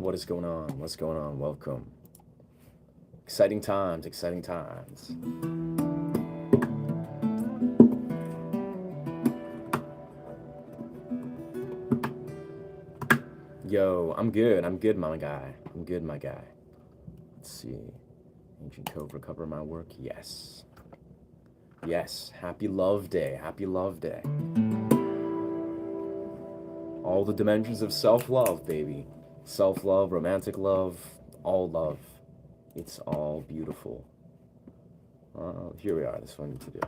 What is going on? What's going on? Welcome. Exciting times, exciting times. Yo, I'm good, my guy. I'm good, my guy. Let's see. Ancient Cobra cover my work? Yes. Yes. Happy Love Day. Happy Love Day. All the dimensions of self-love, baby. Self-love, romantic love, all love. It's all beautiful. Here we are. This is what I need to do.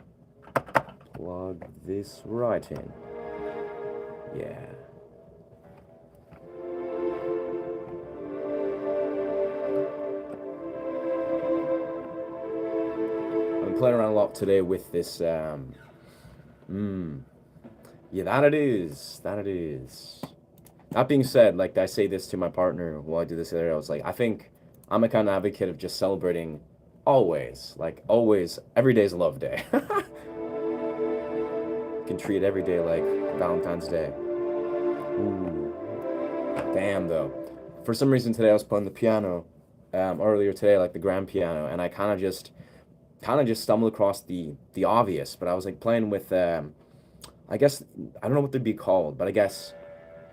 Plug this right in. Yeah. I've been playing around a lot today with this, yeah, that it is. That it is. That being said, like, I say this to my partner while I do this area, I was like, I think I'm a kind of advocate of just celebrating always. Like, always. Every day's a love day. You can treat every day like Valentine's Day. Ooh. Damn, though. For some reason today I was playing the piano, earlier today, like the grand piano, and I kind of just stumbled across the obvious, but I was like playing with, I guess, I don't know what they'd be called, but I guess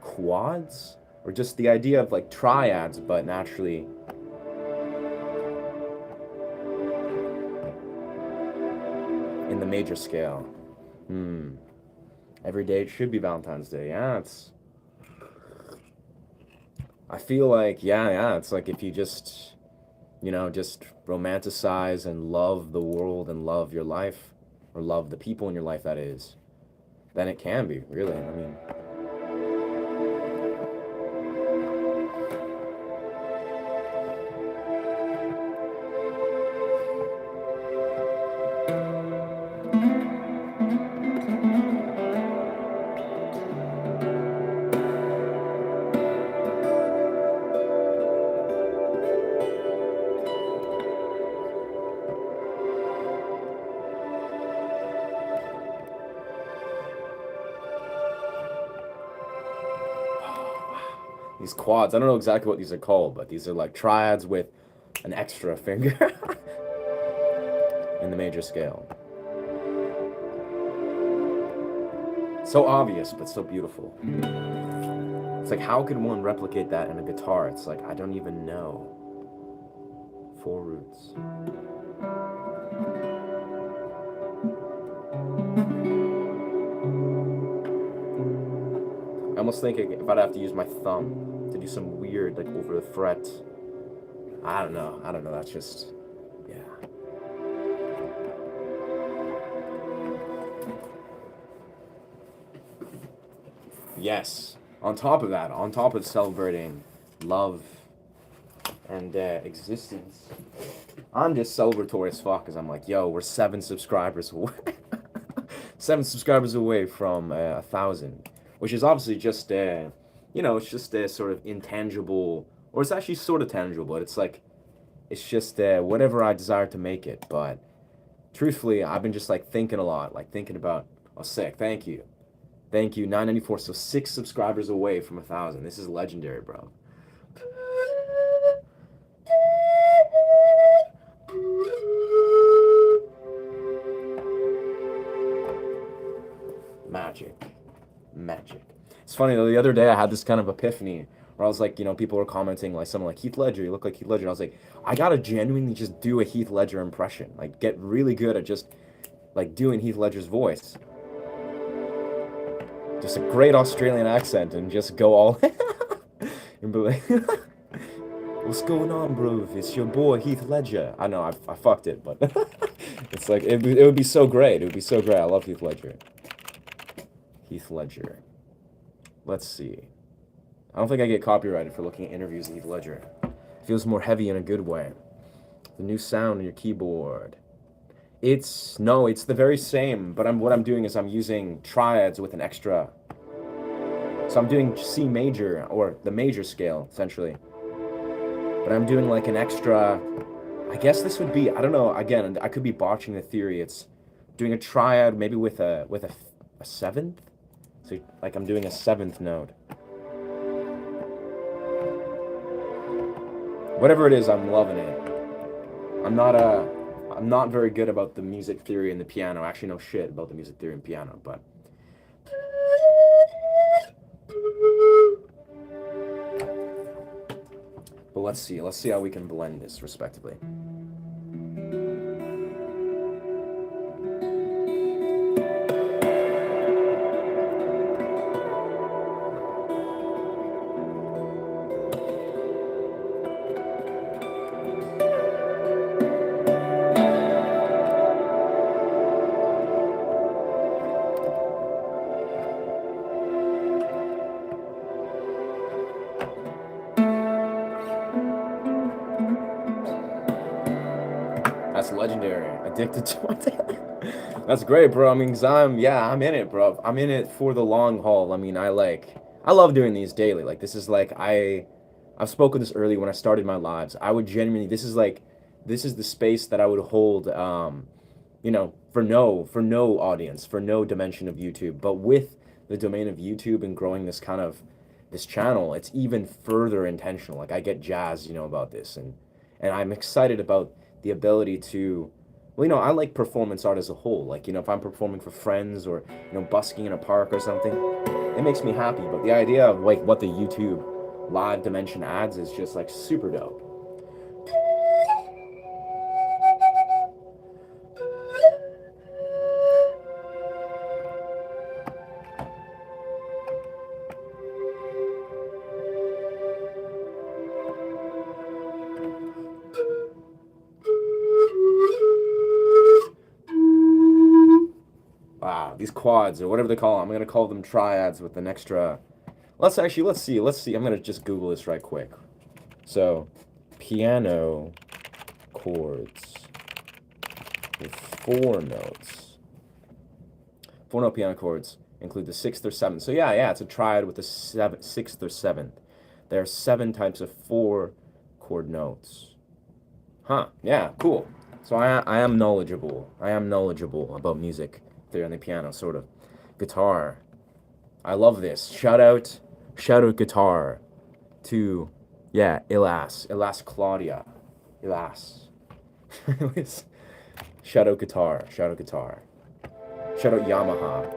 quads? Or just the idea of like triads, but naturally in the major scale. Every day it should be Valentine's Day. Yeah, it's. I feel like, yeah, it's like if you just, just romanticize and love the world and love your life, or love the people in your life, that is, then it can be, really. I mean. These quads, I don't know exactly what these are called, but these are like triads with an extra finger in the major scale. So obvious, but so beautiful. It's like, how could one replicate that in a guitar? It's like, I don't even know. Four roots. I almost think if I'd have to use my thumb to do some weird, like, over the fret. I don't know. That's just, yeah. Yes. On top of that, on top of celebrating love and existence, I'm just celebratory as fuck, because I'm like, yo, we're 7 subscribers away. 7 subscribers away from 1,000, which is obviously just, it's just a sort of intangible, or it's actually sort of tangible, but it's like, it's just whatever I desire to make it. But truthfully, I've been just like thinking a lot, like thinking about, oh, sick, thank you, 994, so 6 subscribers away from 1,000. This is legendary, bro. Magic. It's funny though, the other day I had this kind of epiphany where I was like, people were commenting like something like, Heath Ledger, you look like Heath Ledger. And I was like, I gotta genuinely just do a Heath Ledger impression. Like, get really good at just like doing Heath Ledger's voice. Just a great Australian accent and just go all and be like, what's going on, bro? It's your boy Heath Ledger. I know I fucked it, but it's like it would be so great. It would be so great. I love Heath Ledger. Heath Ledger. Let's see. I don't think I get copyrighted for looking at interviews of Heath Ledger. It feels more heavy in a good way. The new sound on your keyboard. It's the very same, but what I'm doing is I'm using triads with an extra. So I'm doing C major, or the major scale, essentially. But I'm doing like an extra, I guess this would be, I don't know, again, I could be botching the theory. It's doing a triad maybe with a 7th. So like I'm doing a 7th note. Whatever it is, I'm loving it. I'm not I'm not very good about the music theory and the piano. I actually know shit about the music theory and piano, but let's see. Let's see how we can blend this respectively. That's legendary. Addicted to it. That's great, bro. I mean, cause I'm in it, bro. I'm in it for the long haul. I mean, I love doing these daily. Like, this is like, I've spoken this earlier when I started my lives. I would genuinely, this is the space that I would hold, for no audience, for no dimension of YouTube. But with the domain of YouTube and growing this channel, it's even further intentional. Like, I get jazzed, about this, and I'm excited about the ability to, I like performance art as a whole. Like, if I'm performing for friends or, busking in a park or something, it makes me happy. But the idea of like what the YouTube live dimension adds is just like super dope. Wow, these quads or whatever they call them, I'm gonna call them triads with an extra. Let's see. I'm gonna just Google this right quick. So, piano chords with 4 notes. 4 note piano chords include the 6th or 7th. So yeah, it's a triad with the 6th or 7th. There are 7 types of 4 chord notes. Huh? Yeah, cool. So I am knowledgeable. I am knowledgeable about music theory on the piano, sort of. Guitar. I love this. Shout out guitar to, Ilas Claudia. Ilas. Shout out guitar. Shout out Yamaha.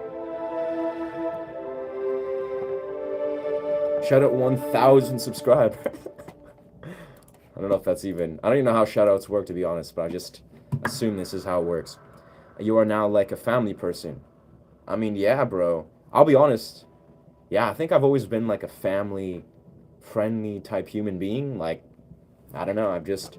Shout out 1,000 subscribers. I don't know if that's even, I don't even know how shout outs work, to be honest, but I just assume this is how it works. You are now like a family person. I mean, yeah, bro. I'll be honest. Yeah, I think I've always been like a family friendly type human being. Like, I don't know, I've just.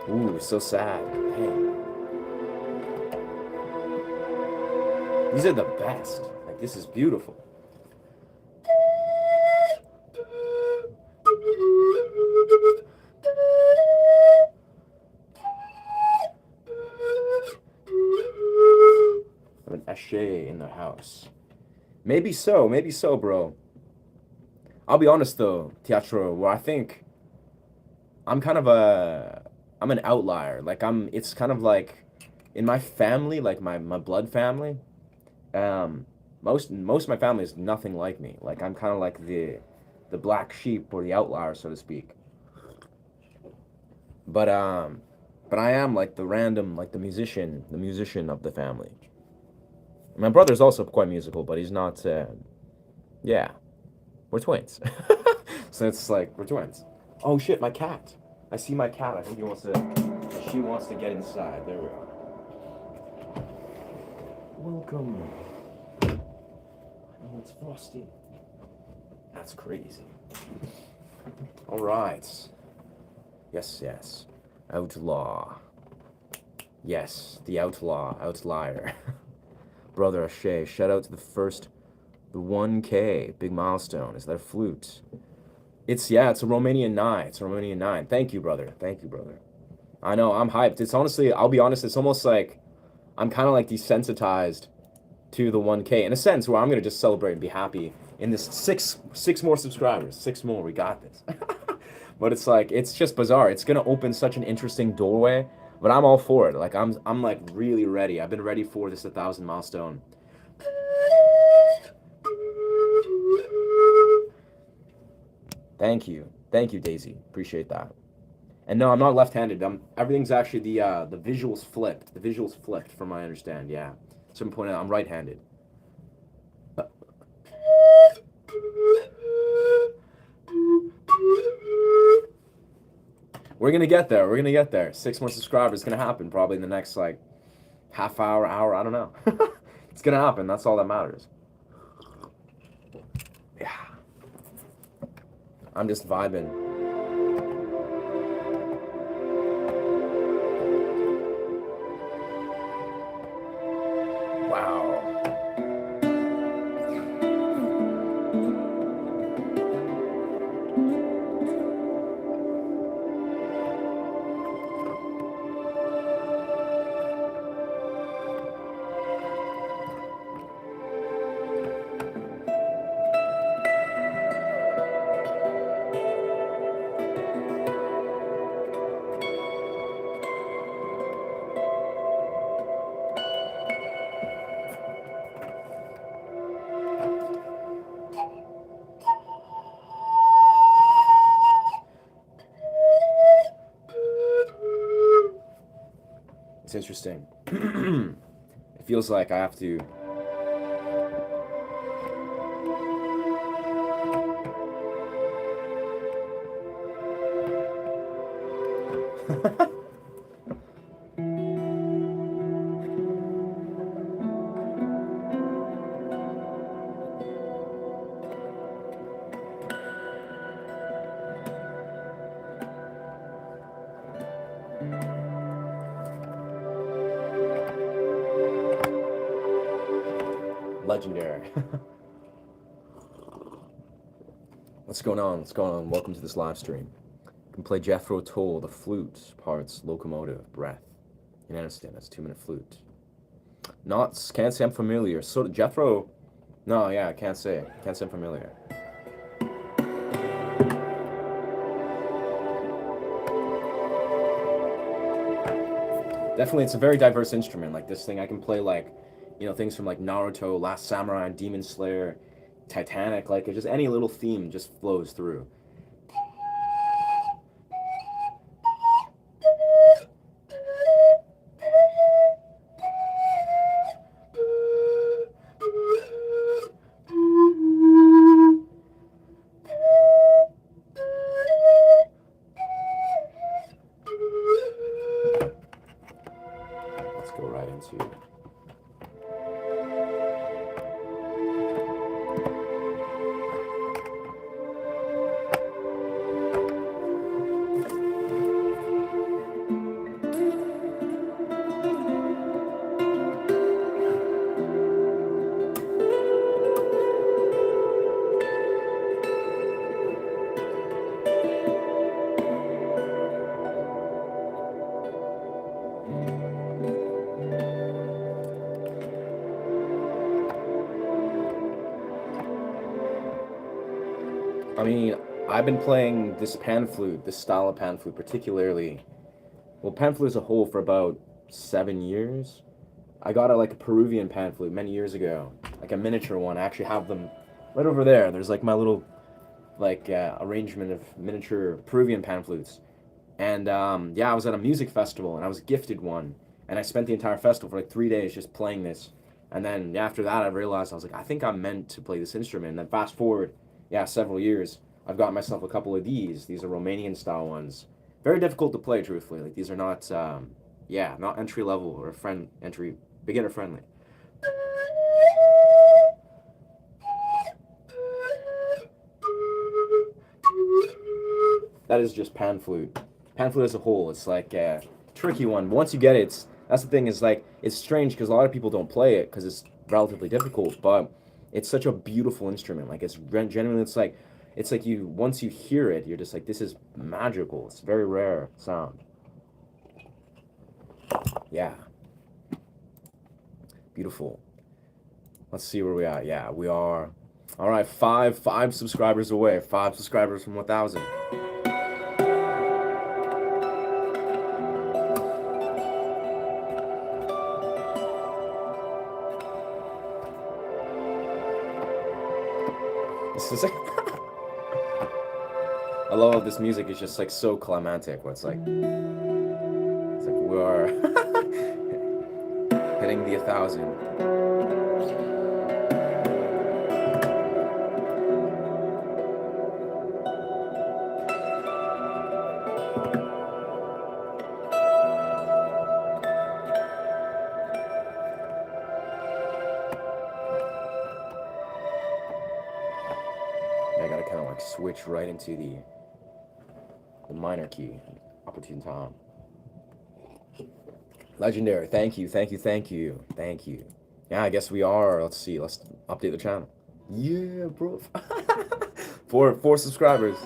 Ooh, so sad. Dang. These are the best. Like, this is beautiful. An Esche in the house. Maybe so, bro. I'll be honest though, Teatro, where I think I'm I'm an outlier. Like, it's kind of like in my family, like my blood family, most of my family is nothing like me. Like, I'm kind of like the black sheep or the outlier, so to speak. But I am like the random, like the musician of the family. My brother's also quite musical, but he's not. Yeah, we're twins. So it's like we're twins. Oh shit, my cat! I see my cat. I think she wants to get inside. There we are. Welcome. Oh, it's frosty. That's crazy. All right. Yes. Outlaw. Yes, the outlier. Brother Ashe, shout out to the 1K, big milestone. Is that a flute? It's a Romanian 9. Thank you, brother. I know, I'm hyped. It's honestly, I'll be honest, it's almost like I'm kind of like desensitized to the 1K in a sense where I'm going to just celebrate and be happy in this six more subscribers. 6 more, we got this. But it's like, it's just bizarre. It's going to open such an interesting doorway, but I'm all for it. Like, I'm like really ready. I've been ready for this 1,000 milestone Thank you, Daisy. Appreciate that. And no, I'm not left-handed. Everything's actually the visuals flipped. The visuals flipped, from what I understand. Yeah. Someone pointed out I'm right-handed. We're gonna get there. We're gonna get there. 6 more subscribers. It's gonna happen probably in the next like half hour, hour. I don't know. It's gonna happen. That's all that matters. Yeah. I'm just vibing. Wow. It's interesting. It feels like I have to. Legendary. What's going on? What's going on? Welcome to this live stream. You can play Jethro Tull, the flute, parts, locomotive, breath. You understand? That's 2-minute flute. Not, can't say I'm familiar. So Jethro, no, yeah, can't say. Can't say I'm familiar. Definitely, it's a very diverse instrument. Like this thing, I can play like, things from like Naruto, Last Samurai, Demon Slayer, Titanic. Like just any little theme just flows through. Let's go right into it. I mean, I've been playing this pan flute, this style of pan flute, particularly, well, pan flute as a whole for about 7 years. I got like a Peruvian pan flute many years ago, like a miniature one. I actually have them right over there. There's like my little like arrangement of miniature Peruvian pan flutes. And yeah, I was at a music festival and I was gifted one, and I spent the entire festival for like 3 days just playing this. And then after that, I realized I was like, I think I'm meant to play this instrument. And then fast forward, yeah, several years, I've got myself a couple of these. These are Romanian style ones. Very difficult to play, truthfully. Like these are not, yeah, not entry level or beginner friendly. That is just pan flute. Pan flute as a whole, it's like a tricky one. But once you get it, that's the thing. Is like it's strange because a lot of people don't play it because it's relatively difficult. But it's such a beautiful instrument. Like it's genuinely, it's like you once you hear it, you're just like, this is magical. It's a very rare sound. Yeah, beautiful. Let's see where we are. Yeah, we are. All right, five subscribers away. 5 subscribers from 1,000. This is love how this music is just like so climactic. Where it's like we are hitting the 1,000. I gotta kind of like switch right into the minor key, opportune time. Legendary, thank you, thank you, thank you, thank you. Yeah, I guess we are. Let's see. Let's update the channel. Yeah, bro. four subscribers.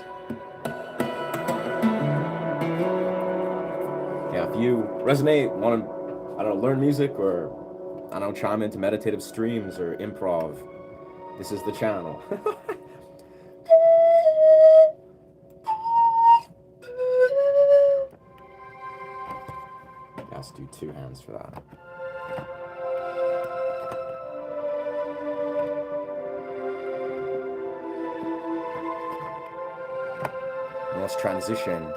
Yeah, if you resonate, want to, I don't know, learn music or I don't know, chime into meditative streams or improv, this is the channel. Yeah, let's do 2 hands for that. And let's transition.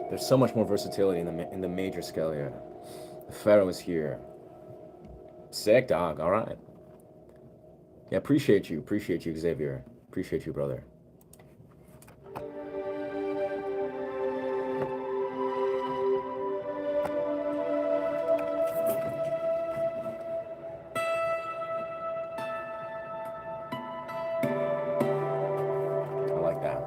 There's so much more versatility in the major scale here. The Pharaoh is here. Sick, dog. All right. Yeah, appreciate you, Xavier. Appreciate you, brother. I like that.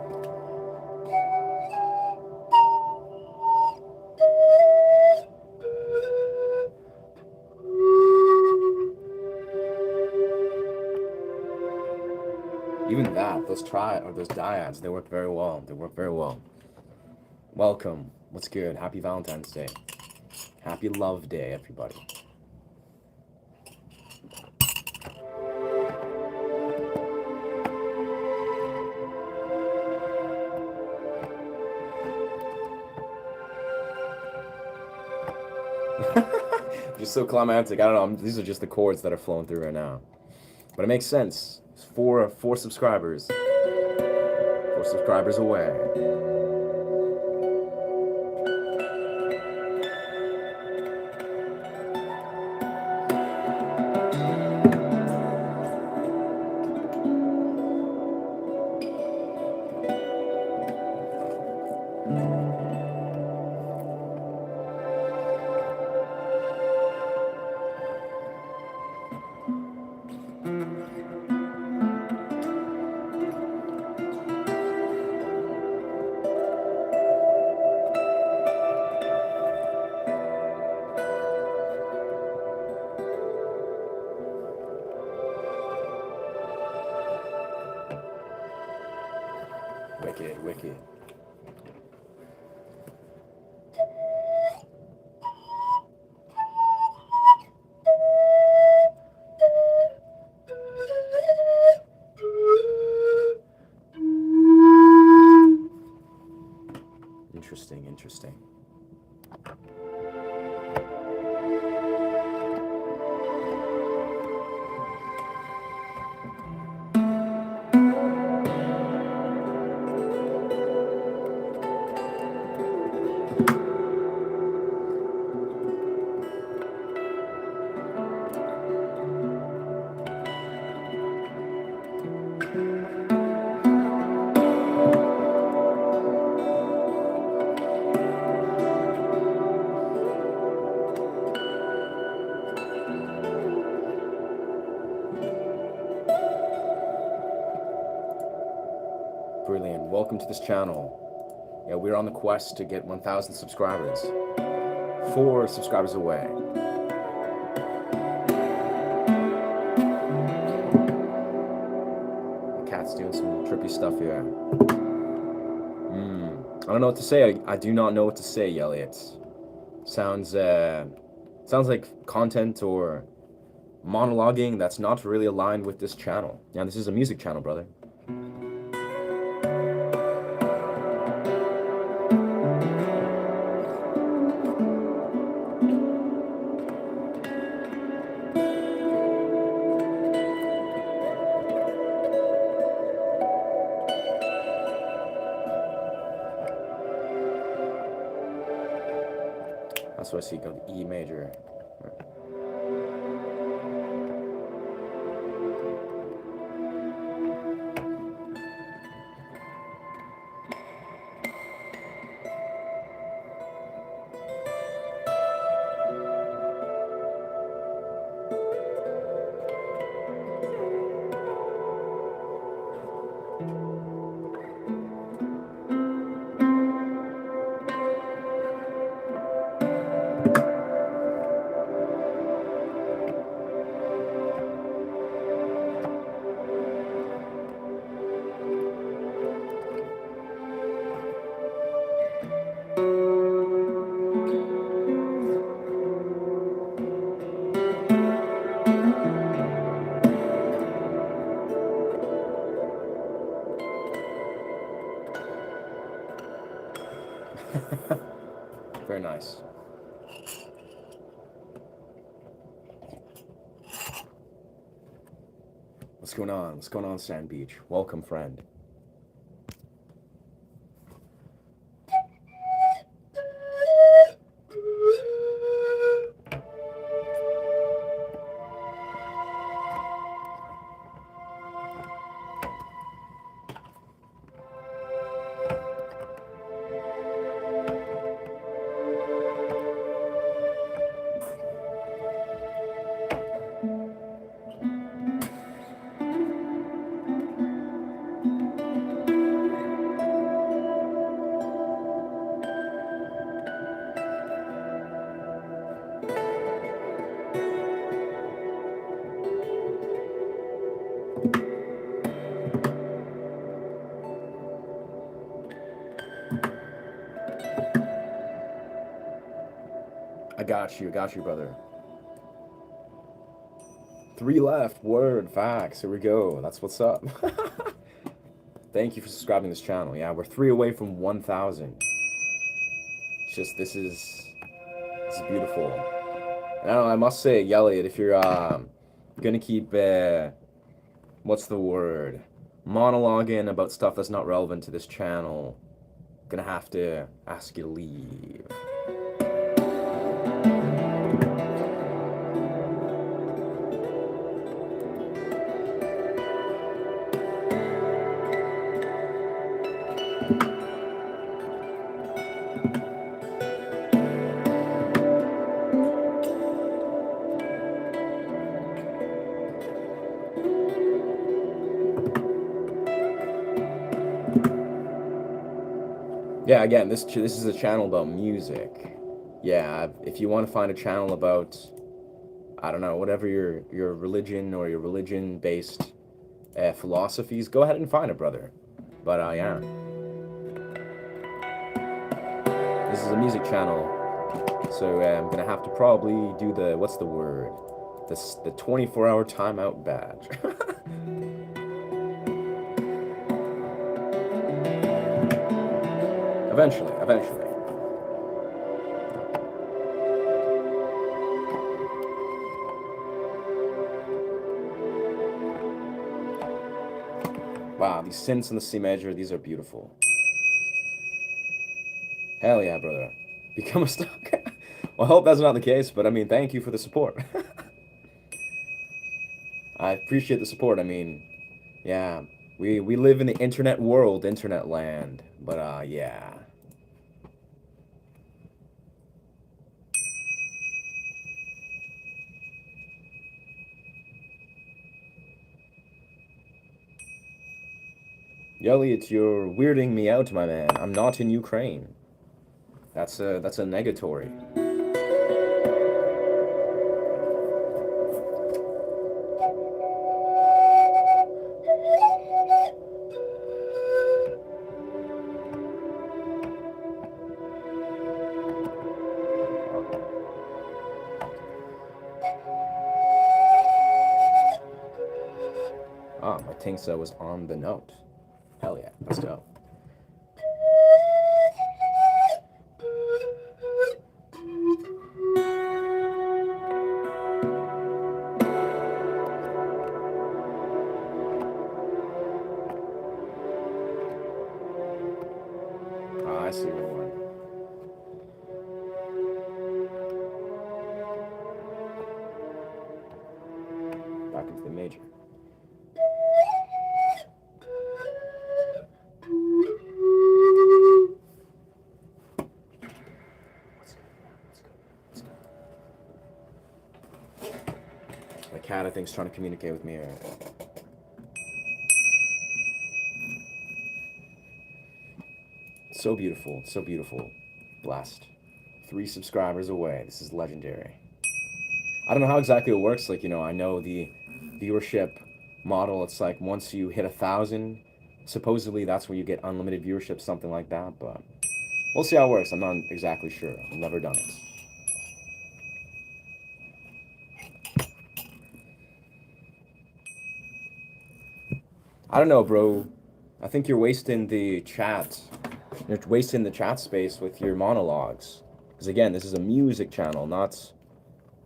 Even that, those dyads, they work very well. They work very well. Welcome. What's good? Happy Valentine's Day. Happy Love Day, everybody. Just so climactic. I don't know. These are just the chords that are flowing through right now. But it makes sense. It's four subscribers. 4 subscribers away. Wicked, wicked. Interesting, interesting. Brilliant. Welcome to this channel. Yeah, we're on the quest to get 1,000 subscribers. 4 subscribers away. It's doing some trippy stuff here. I don't know what to say. I do not know what to say, Elliot. Sounds like content or monologuing that's not really aligned with this channel. Yeah, this is a music channel, brother. That's what I see. Go to E major. Very nice. What's going on? What's going on, Sand Beach? Welcome, friend. I got you, brother. 3 left. Word, facts. Here we go. That's what's up. Thank you for subscribing to this channel. Yeah, we're 3 away from 1,000. It's just, this is beautiful. And I must say, Elliot, if you're gonna keep what's the word, monologuing about stuff that's not relevant to this channel, gonna have to ask you to leave. Yeah, again, this is a channel about music. Yeah, if you want to find a channel about, I don't know, whatever your religion or your religion-based philosophies, go ahead and find it, brother. But yeah, this is a music channel, so I'm gonna have to probably do the, what's the word, the 24-hour timeout badge. Eventually. Wow, these synths in the C major, these are beautiful. Hell yeah, brother. Become a stalker. Well, I hope that's not the case, but I mean, thank you for the support. I appreciate the support. I mean, yeah, we live in the internet world, internet land, but yeah. Elliot, you're weirding me out, my man. I'm not in Ukraine. That's a negatory. Tingsa was on the note. Hell yeah, let's go. I see what we're doing. Back into the major. The cat, I think, is trying to communicate with me. So beautiful, so beautiful. Blast. 3 subscribers away. This is legendary. I don't know how exactly it works. Like, I know the viewership model. It's like once you hit 1,000, supposedly that's where you get unlimited viewership, something like that. But we'll see how it works. I'm not exactly sure. I've never done it. I don't know, bro. I think you're wasting the chat. You're wasting the chat space with your monologues. Because again, this is a music channel, not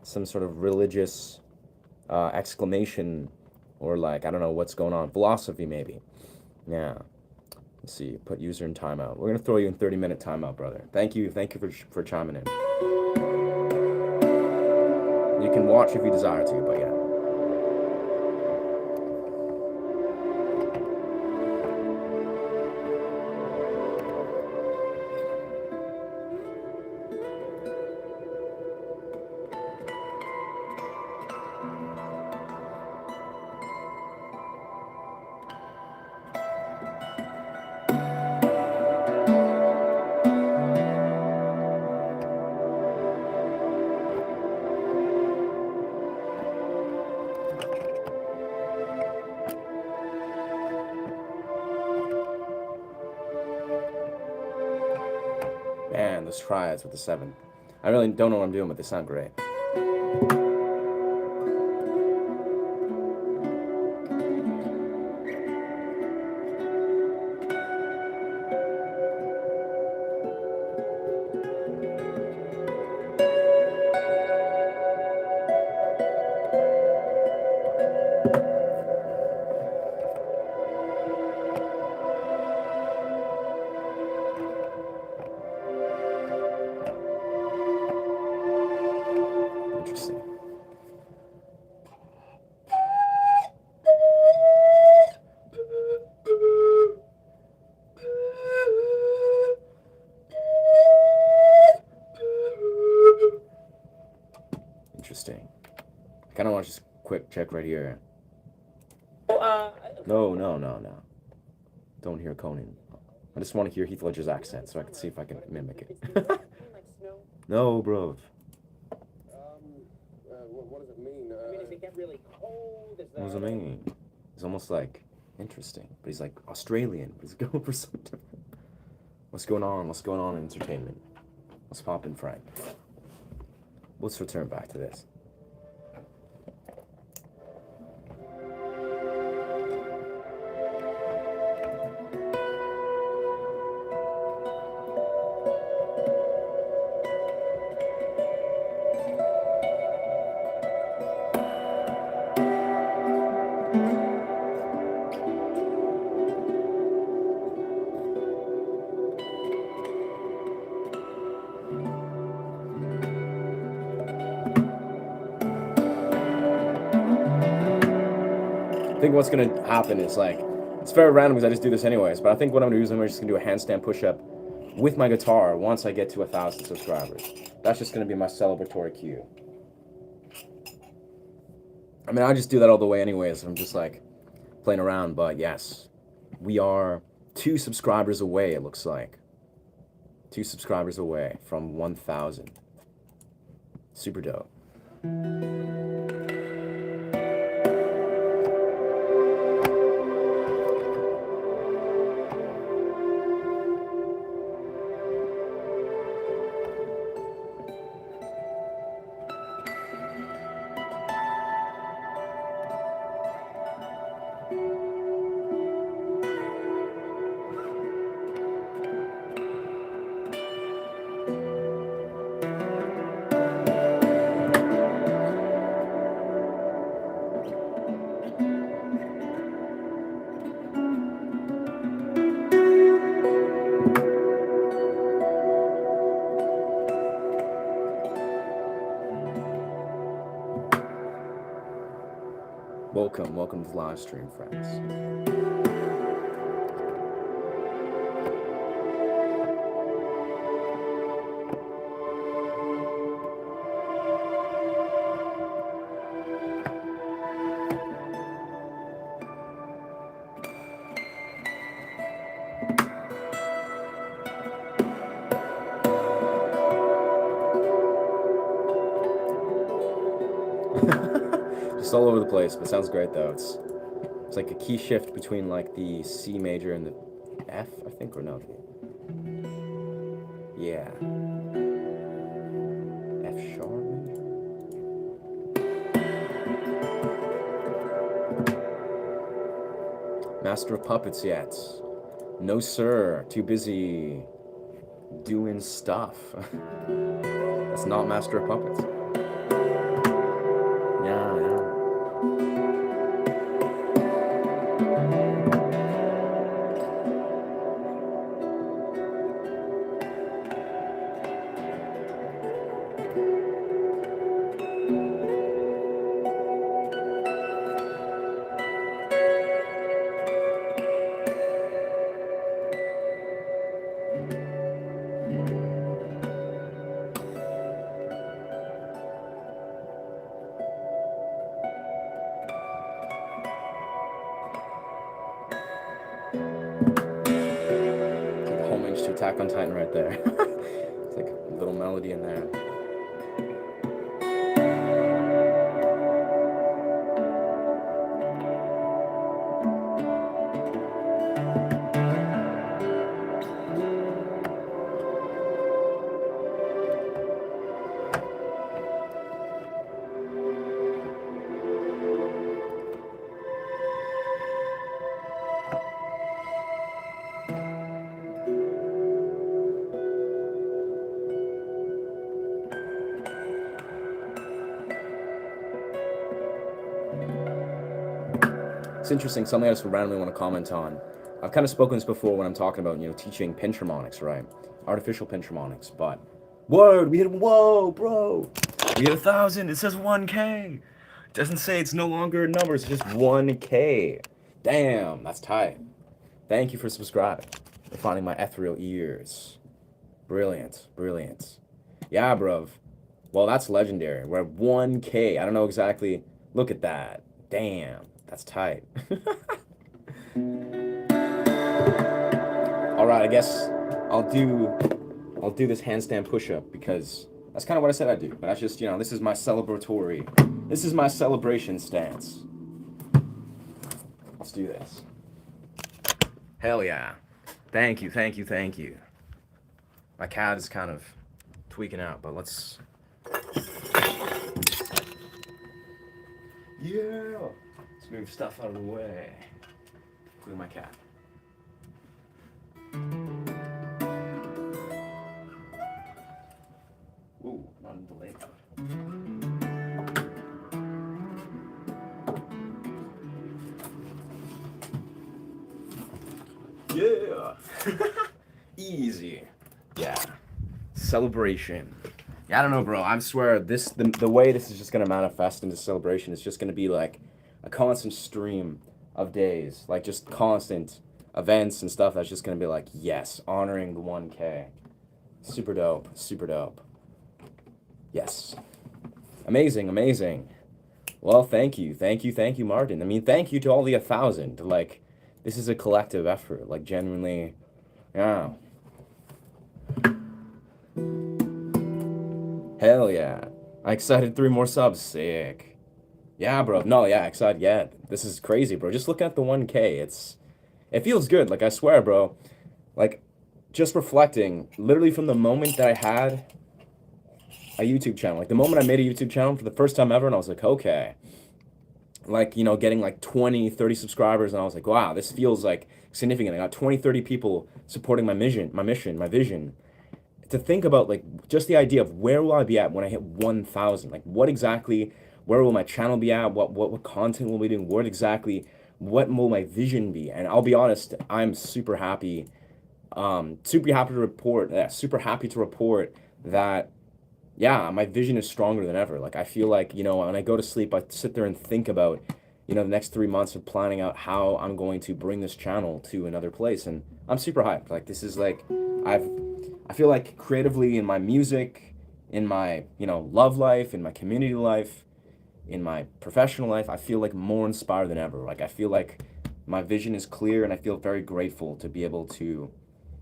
some sort of religious exclamation or like, I don't know what's going on. Philosophy, maybe. Yeah. Let's see. Put user in timeout. We're going to throw you in 30-minute timeout, brother. Thank you. Thank you for chiming in. You can watch if you desire to, but yeah. Man, those triads with the 7. I really don't know what I'm doing, but they sound great. Interesting. Interesting. I kind of want to just quick check right here. No. Don't hear Conan. I just want to hear Heath Ledger's accent so I can see if I can mimic it. No, bro. What does it mean? Does it get really cold? What does it mean? He's almost like interesting, but he's like Australian, but he's going for something different. What's going on? What's going on in entertainment? What's poppin', Frank? Let's return back to this. I think what's gonna happen is like, it's very random because I just do this anyways, but I think what I'm gonna do is I'm just gonna do a handstand push-up with my guitar once I get to 1,000 subscribers. That's just gonna be my celebratory cue. I mean, I just do that all the way anyways. I'm just like playing around, but yes, we are 2 subscribers away, it looks like. 2 subscribers away from 1,000. Super dope. welcome to the live stream, friends. Just all over the place, but sounds great though. It's like a key shift between like the C major and the F, I think, or no? Yeah. F sharp maybe? Master of Puppets yet? No sir, too busy doing stuff. That's not Master of Puppets. Yeah, yeah. Homage to Attack on Titan right there. It's like a little melody in there. It's interesting, something I just randomly want to comment on. I've kind of spoken this before when I'm talking about, teaching pinch harmonics, right? Artificial pinch harmonics, but... Whoa, bro! We hit 1,000, it says 1K! It doesn't say it's no longer a number, it's just 1K. Damn, that's tight. Thank you for subscribing, for finding my ethereal ears. Brilliant, brilliant. Yeah, bruv. Well, that's legendary. We're at 1K. I don't know exactly. Look at that. Damn. That's tight. All right, I guess I'll do this handstand push-up because that's kind of what I said I'd do. But that's just, this is my celebration stance. Let's do this. Hell yeah. Thank you. My cat is kind of tweaking out, but let's... Yeah! Let's move stuff out of the way. Including my cat. Ooh, not in delay. Yeah! Easy. Yeah. Celebration. Yeah, I don't know, bro. I swear, the way this is just gonna manifest into celebration is just gonna be like a constant stream of days, like just constant events and stuff that's just gonna be like, yes, honoring the 1K. Super dope, super dope. Yes. Amazing. Well, thank you, Martin. I mean, thank you to all the 1,000. Like, this is a collective effort, like, genuinely, yeah. Hell yeah. I excited 3 more subs. Sick. Yeah, bro. No, yeah, excited. Yeah, this is crazy, bro. Just look at the 1K. It feels good. Like, I swear, bro. Like, just reflecting, literally from the moment that I had a YouTube channel, like the moment I made a YouTube channel for the first time ever, and I was like, okay. Like, getting like 20, 30 subscribers, and I was like, wow, this feels like significant. I got 20, 30 people supporting my mission, my vision. To think about, like, just the idea of where will I be at when I hit 1,000? Like, where will my channel be at? What content will we be doing? What will my vision be? And I'll be honest, I'm super happy to report that, yeah, my vision is stronger than ever. Like, I feel like, when I go to sleep, I sit there and think about, you know, the next 3 months of planning out how I'm going to bring this channel to another place. And I'm super hyped. Like, this is like, I feel like creatively in my music, in my, you know, love life, in my community life, in my professional life, I feel like more inspired than ever. Like, I feel like my vision is clear, and I feel very grateful to be able to,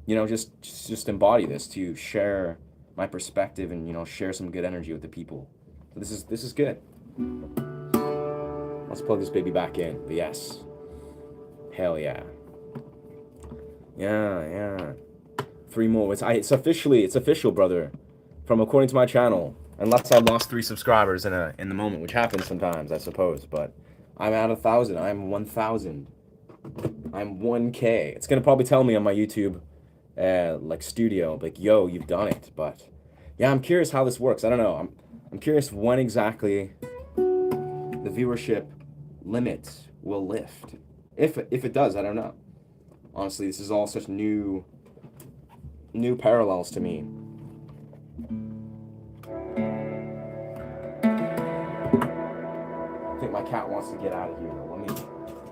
you know, just embody this, to share my perspective and, you know, share some good energy with the people. So this is good. Let's plug this baby back in. But yes. Hell yeah. Yeah. 3 more. It's official, brother. From according to my channel. Unless I lost 3 subscribers in the moment, which happens sometimes, I suppose. But I'm at 1,000. I'm 1,000. I'm 1K. It's gonna probably tell me on my YouTube, like studio, like, yo, you've done it. But yeah, I'm curious how this works. I don't know. I'm curious when exactly the viewership limit will lift. If it does, I don't know. Honestly, this is all such new parallels to me. I think my cat wants to get out of here.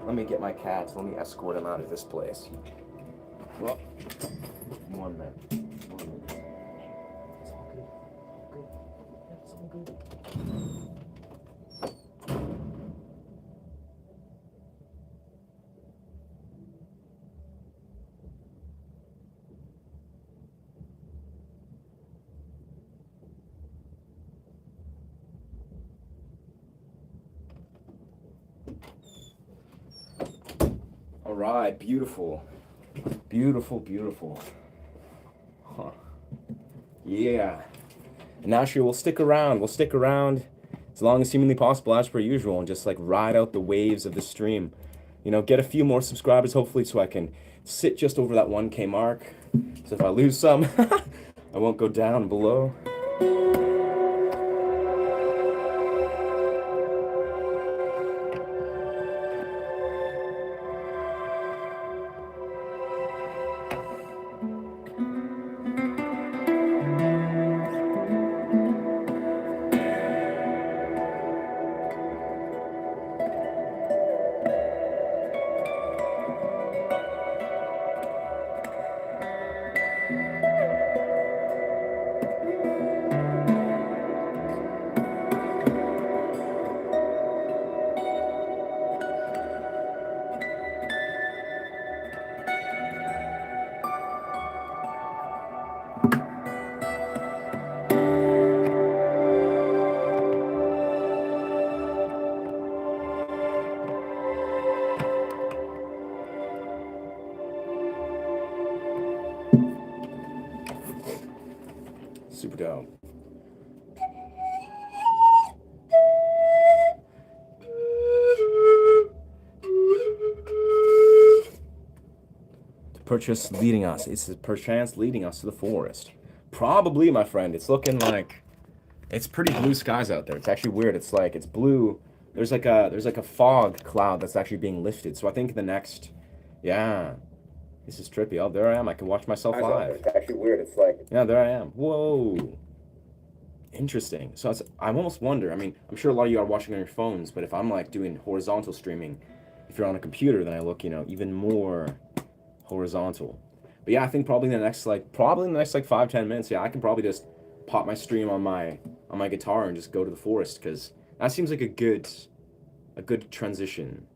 Let me get my cat. Let me escort him out of this place. Well, 1 minute. 1 minute. It's all good. Good. Yeah, it's all good. All right, beautiful. Beautiful. Huh. Yeah. And naturally, we'll stick around. As long as humanly possible, as per usual, and just like ride out the waves of the stream. You know, get a few more subscribers, hopefully, so I can sit just over that 1K mark. So if I lose some, I won't go down below. Super dope. Purchase leading us. It's perchance leading us to the forest. Probably, my friend. It's looking like it's pretty blue skies out there. It's actually weird. It's like it's blue. There's like a fog cloud that's actually being lifted. So I think the next, yeah, this is trippy. Oh, there I am. I can watch myself live. It's actually weird. It's like, Yeah, there I am. Whoa. Interesting. So I almost wonder. I mean, I'm sure a lot of you are watching on your phones, but if I'm like doing horizontal streaming, if you're on a computer, then I look, you know, even more horizontal. But yeah, I think probably in the next like 5-10 minutes, yeah, I can probably just pop my stream on my guitar and just go to the forest, because that seems like a good transition.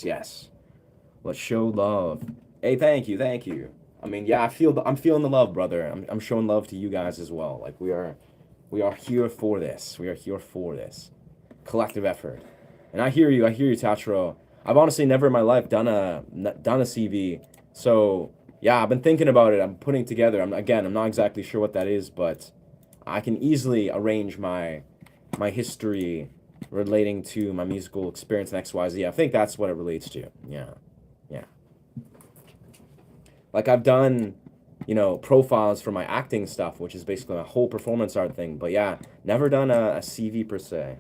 Yes. Let's show love. Hey, thank you. I mean, yeah, I'm feeling the love, brother. I'm showing love to you guys as well. Like we are here for this. We are here for this collective effort. And I hear you, Tatro. I've honestly never in my life done a CV. So yeah, I've been thinking about it. I'm putting together. I'm not exactly sure what that is, but I can easily arrange my history relating to my musical experience in XYZ. I think that's what it relates to. Yeah. Like I've done, you know, profiles for my acting stuff, which is basically my whole performance art thing. But yeah, never done a CV per se.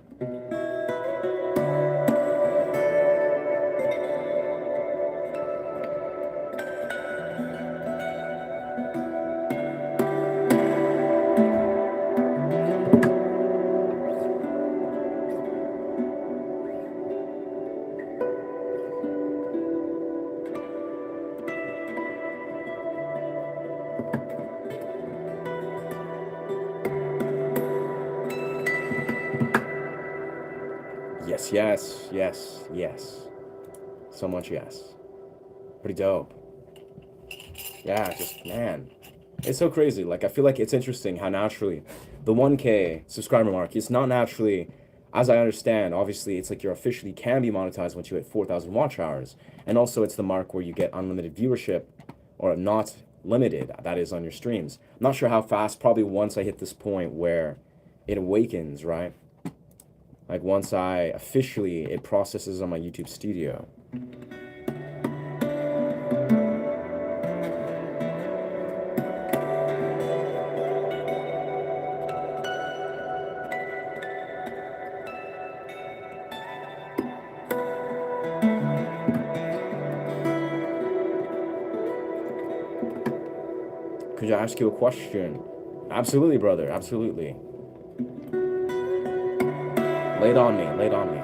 yes. So much yes. Pretty dope. Yeah, just, man. It's so crazy. Like, I feel like it's interesting how naturally the 1K subscriber mark is not naturally, as I understand, obviously, it's like you're officially can be monetized once you hit 4,000 watch hours. And also, it's the mark where you get unlimited viewership, or not limited, that is, on your streams. I'm not sure how fast, probably once I hit this point where it awakens, right? Like, once I officially, it processes on my YouTube studio. Could I ask you a question? Absolutely, brother. Absolutely. Lay it on me. Lay it on me.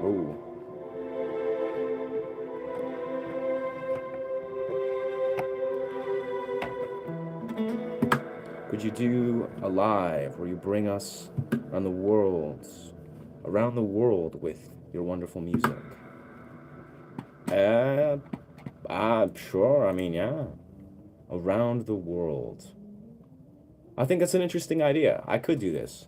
Ooh. Could you do a live where you bring us around the world with your wonderful music? Sure. I mean, yeah. Around the world. I think that's an interesting idea. I could do this.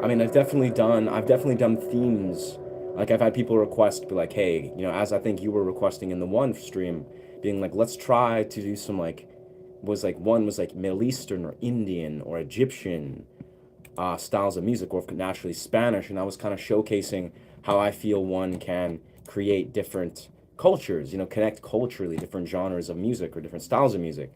I mean, I've definitely done themes. Like, I've had people request, be like, hey, as I think you were requesting in the one stream, being like, let's try to do some, like, one was like Middle Eastern or Indian or Egyptian styles of music, or naturally Spanish, and I was kind of showcasing how I feel one can create different cultures, connect culturally different genres of music or different styles of music.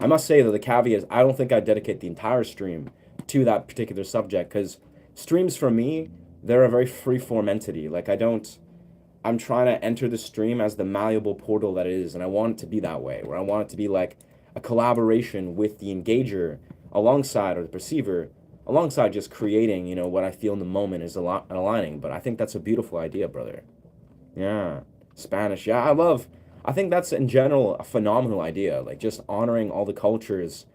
I must say that the caveat is I don't think I dedicate the entire stream to that particular subject, because streams for me, they're a very free-form entity. Like, I'm trying to enter the stream as the malleable portal that it is, and I want it to be that way, where I want it to be like a collaboration with the engager alongside, or the perceiver, alongside just creating, what I feel in the moment is aligning. But I think that's a beautiful idea, brother. Yeah. Spanish. Yeah, I think that's in general a phenomenal idea. Like, just honoring all the cultures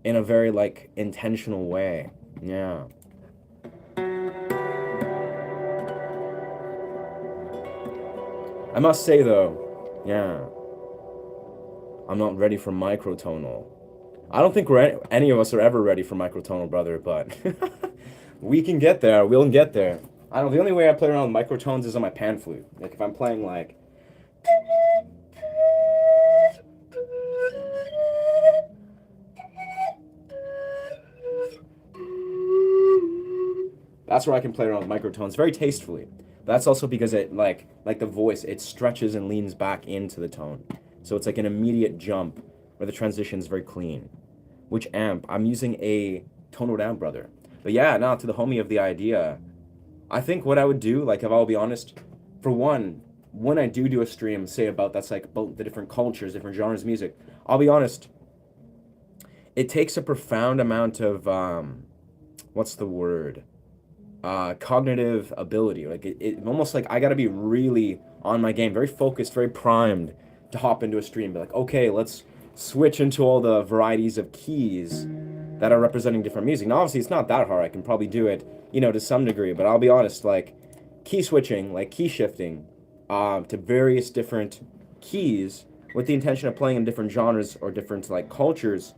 in a very, like, intentional way. Yeah. I must say, though, yeah, I'm not ready for microtonal. I don't think any of us are ever ready for microtonal, brother, but we can get there. We'll get there. I don't. The only way I play around with microtones is on my pan flute. Like, if I'm playing, like, that's where I can play around with microtones very tastefully. That's also because it, like the voice, it stretches and leans back into the tone. So it's like an immediate jump where the transition is very clean. Which amp? I'm using a tonal amp, brother. But yeah, now to the homie of the idea, I think what I would do, like, if I'll be honest, for one, when I do a stream, say about that's like about the different cultures, different genres of music, I'll be honest, it takes a profound amount of what's the word? Cognitive ability. Like, it almost like I gotta be really on my game, very focused, very primed to hop into a stream. Be like, okay, let's switch into all the varieties of keys that are representing different music. Now, obviously, it's not that hard. I can probably do it, to some degree. But I'll be honest, like, key switching, like key shifting, to various different keys with the intention of playing in different genres or different, like, cultures,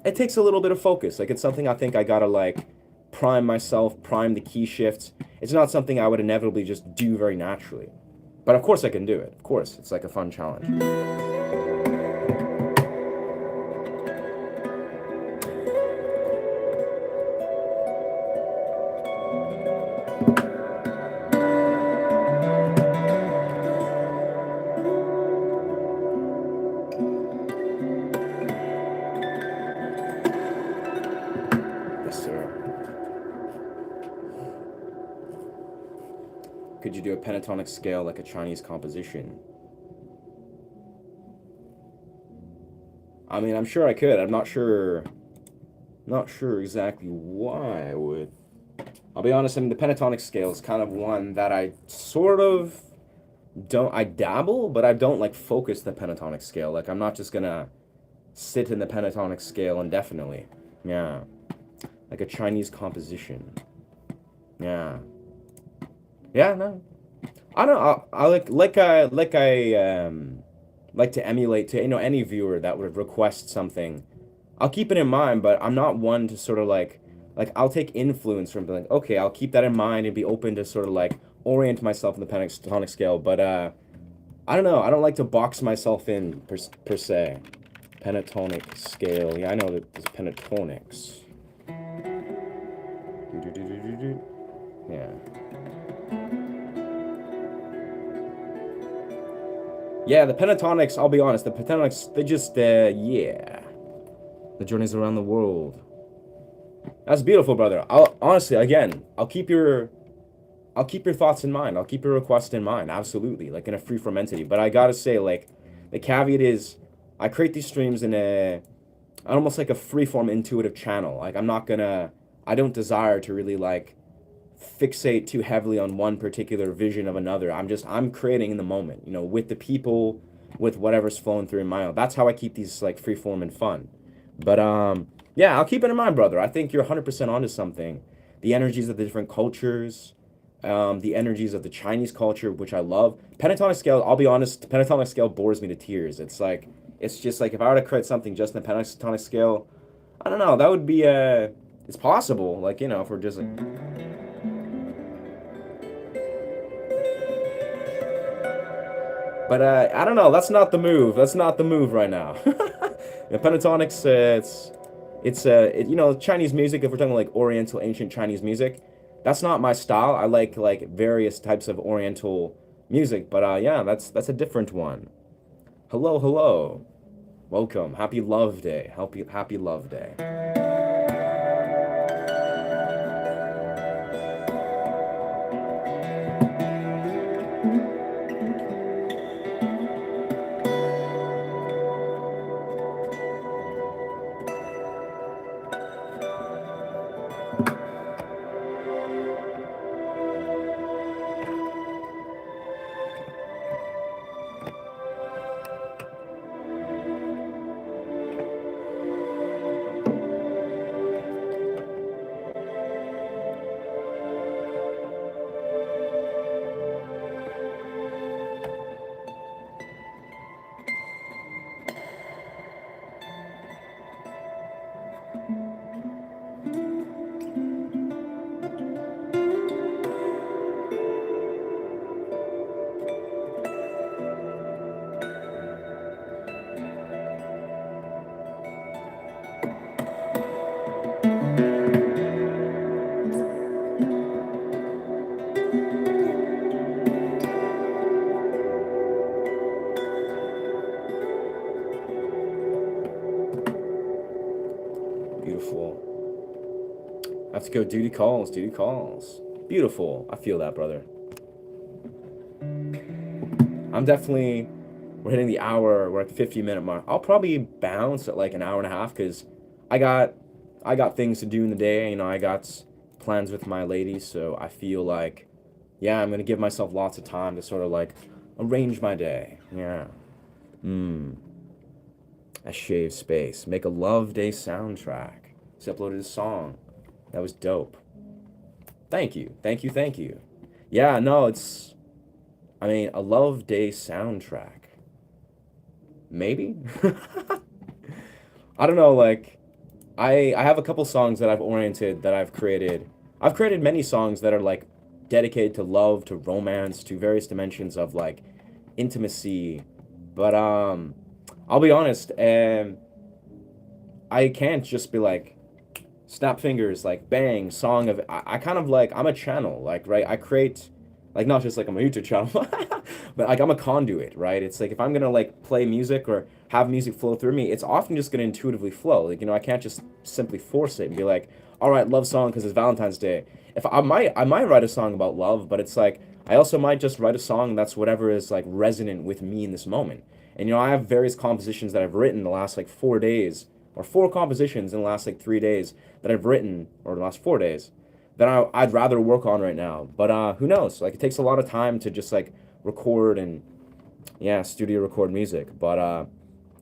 it takes a little bit of focus. Like, it's something I think I gotta, like, prime myself, prime the key shifts. It's not something I would inevitably just do very naturally. But of course I can do it. Of course, it's like a fun challenge. Yes, sir. Could you do a pentatonic scale like a Chinese composition? I mean, I'm sure I could. I'm not sure exactly why I would. I'll be honest, I mean, the pentatonic scale is kind of one that I sort of don't, I dabble, but I don't like focus the pentatonic scale. Like, I'm not just gonna sit in the pentatonic scale indefinitely. Yeah. Like a Chinese composition. Yeah. Yeah, no. I don't know. I like to emulate to, any viewer that would request something. I'll keep it in mind, but I'm not one to sort of like I'll take influence from like, okay, I'll keep that in mind and be open to sort of like orient myself in the pentatonic scale. But I don't know. I don't like to box myself in per se. Pentatonic scale. Yeah, I know that there's pentatonics. Do. Yeah. Yeah, the pentatonics, I'll be honest, the pentatonics, they just, yeah. The journeys around the world. That's beautiful, brother. I'll honestly, again, I'll keep your thoughts in mind. I'll keep your request in mind. Absolutely, like in a free-form entity. But I gotta say, like, the caveat is, I create these streams in almost like a free-form intuitive channel. Like, I don't desire to really like fixate too heavily on one particular vision of another. I'm creating in the moment, with the people, with whatever's flowing through in my own. That's how I keep these like free-form and fun. But yeah, I'll keep it in mind, brother. I think you're 100% onto something. The energies of the different cultures, the energies of the Chinese culture, which I love. Pentatonic scale, I'll be honest, pentatonic scale bores me to tears. It's just like if I were to create something just in the pentatonic scale, I don't know, that would be it's possible. Like, if we're just like, but I don't know, that's not the move. That's not the move right now. Pentatonics, Chinese music. If we're talking like Oriental ancient Chinese music, that's not my style. I like various types of Oriental music, but yeah, that's a different one. Hello, hello, welcome. Happy Love Day. Happy Love Day. Beautiful. I have to go. Duty calls. Duty calls. Beautiful. I feel that, brother. I'm definitely. We're hitting the hour. We're at the 50-minute mark. I'll probably bounce at like an hour and a half because I got, I got things to do in the day. I got plans with my lady, so I feel like, yeah, I'm gonna give myself lots of time to sort of like arrange my day. Yeah. I shave space. Make a Love Day soundtrack. Just uploaded a song. That was dope. Thank you. Thank you. Thank you. Yeah, no, I mean, a Love Day soundtrack. Maybe? I don't know, like, I have a couple songs that I've oriented, that I've created. I've created many songs that are, like, dedicated to love, to romance, to various dimensions of, like, intimacy. But, I'll be honest, I can't just be like, snap fingers, like bang, song of. I kind of like I'm a channel, like right. I create, like not just like I'm a YouTube channel, but like I'm a conduit, right? It's like if I'm gonna like play music or have music flow through me, it's often just gonna intuitively flow. Like I can't just simply force it and be like, all right, love song because it's Valentine's Day. If I might write a song about love, but it's like I also might just write a song that's whatever is like resonant with me in this moment. And I have various compositions that I've written the last like 4 days, or four compositions in the last like 3 days that I've written, or the last 4 days, that I'd rather work on right now. But who knows? Like it takes a lot of time to just like record and yeah, studio record music. But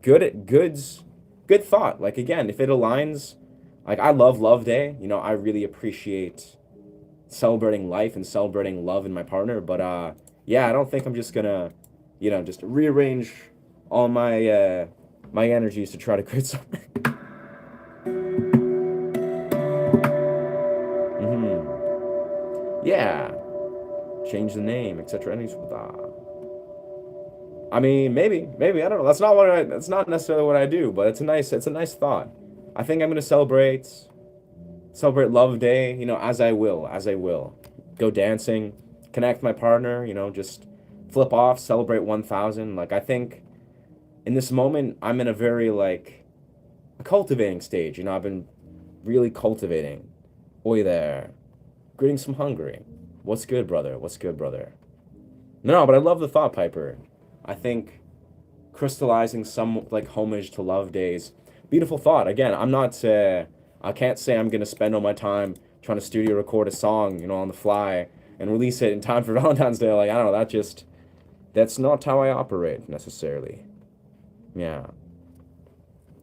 good thought. Like again, if it aligns, like I love Love Day. You know, I really appreciate celebrating life and celebrating love in my partner. But yeah, I don't think I'm just gonna, you know, just rearrange all my energies to try to create something. Yeah, change the name, etc. I mean, maybe I don't know. That's not necessarily what I do, but it's a nice thought. I think I'm gonna celebrate Love Day, you know, as I will, go dancing, connect my partner, you know, just flip off, celebrate 1,000. Like I think in this moment, I'm in a very like a cultivating stage. You know, I've been really cultivating. Oi there, greetings from Hungary. What's good, brother? What's good, brother? No, but I love the thought, Piper. I think crystallizing some like homage to Love Days. Beautiful thought. Again, I'm not. I can't say I'm gonna spend all my time trying to studio record a song, you know, on the fly and release it in time for Valentine's Day. Like I don't know. That's not how I operate necessarily. Yeah.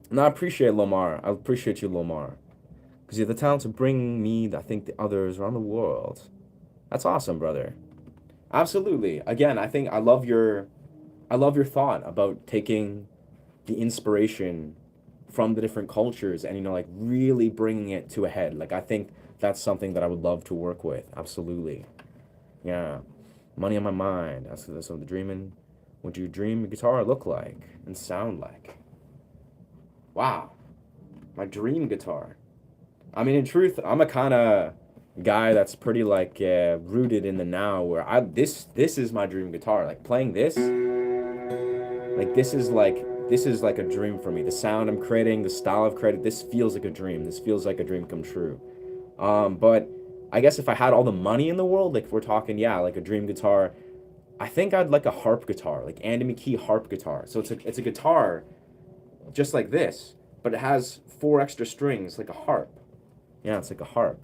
And I appreciate Lomar. I appreciate you, Lomar, because you have the talent to bring me, I think, the others around the world. That's awesome, brother. Absolutely. Again, I think I love your thought about taking the inspiration from the different cultures and you know like really bringing it to a head. Like I think that's something that I would love to work with. Absolutely. Yeah. Money on my mind. That's what the dreaming. What do your dream guitar look like and sound like? Wow. My dream guitar. I mean, in truth, I'm a kind of guy that's pretty like rooted in the now where this is my dream guitar. Like playing this, like this is like a dream for me. The sound I'm creating, the style I've created, this feels like a dream. This feels like a dream come true. But I guess if I had all the money in the world, like if we're talking, yeah, like a dream guitar, I think I'd like a harp guitar, like Andy McKee harp guitar. So it's a guitar just like this, but it has 4 extra strings like a harp. Yeah, it's like a harp.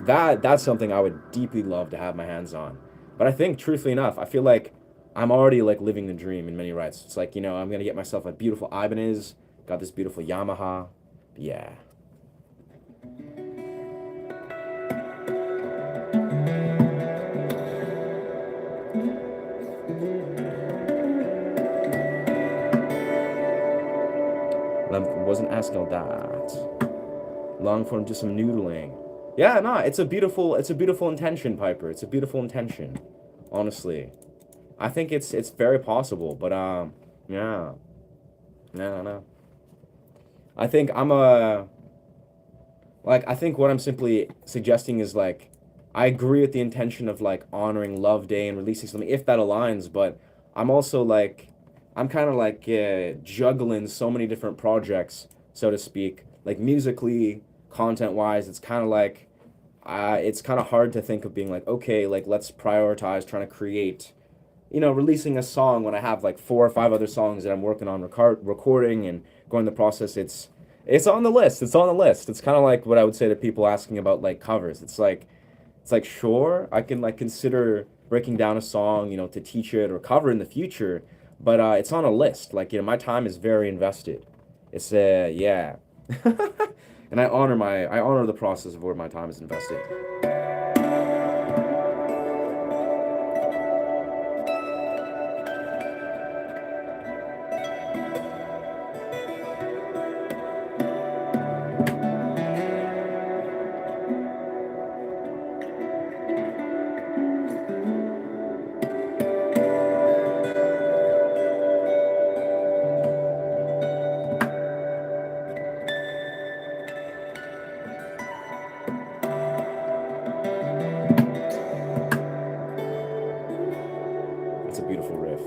That's something I would deeply love to have my hands on. But I think, truthfully enough, I feel like I'm already like living the dream in many rights. It's like, you know, I'm gonna get myself a beautiful Ibanez, got this beautiful Yamaha. Yeah. I wasn't asking all that. Long form, just some noodling. Yeah, no, it's a beautiful intention, Piper. It's a beautiful intention, honestly. I think it's very possible, but yeah, no. I think I think what I'm simply suggesting is like, I agree with the intention of like honoring Love Day and releasing something if that aligns, but I'm also like, I'm kind of like juggling so many different projects, so to speak, like musically, content-wise. It's kind of hard to think of being like, okay, like let's prioritize trying to create, you know, releasing a song when I have like 4 or 5 other songs that I'm working on recording and going the process. It's on the list. It's on the list. It's kind of like what I would say to people asking about like covers. It's like sure, I can like consider breaking down a song, you know, to teach it or cover in the future, but it's on a list. Like, you know, my time is very invested. It's yeah. And I honor the process of where my time is invested. It's a beautiful riff.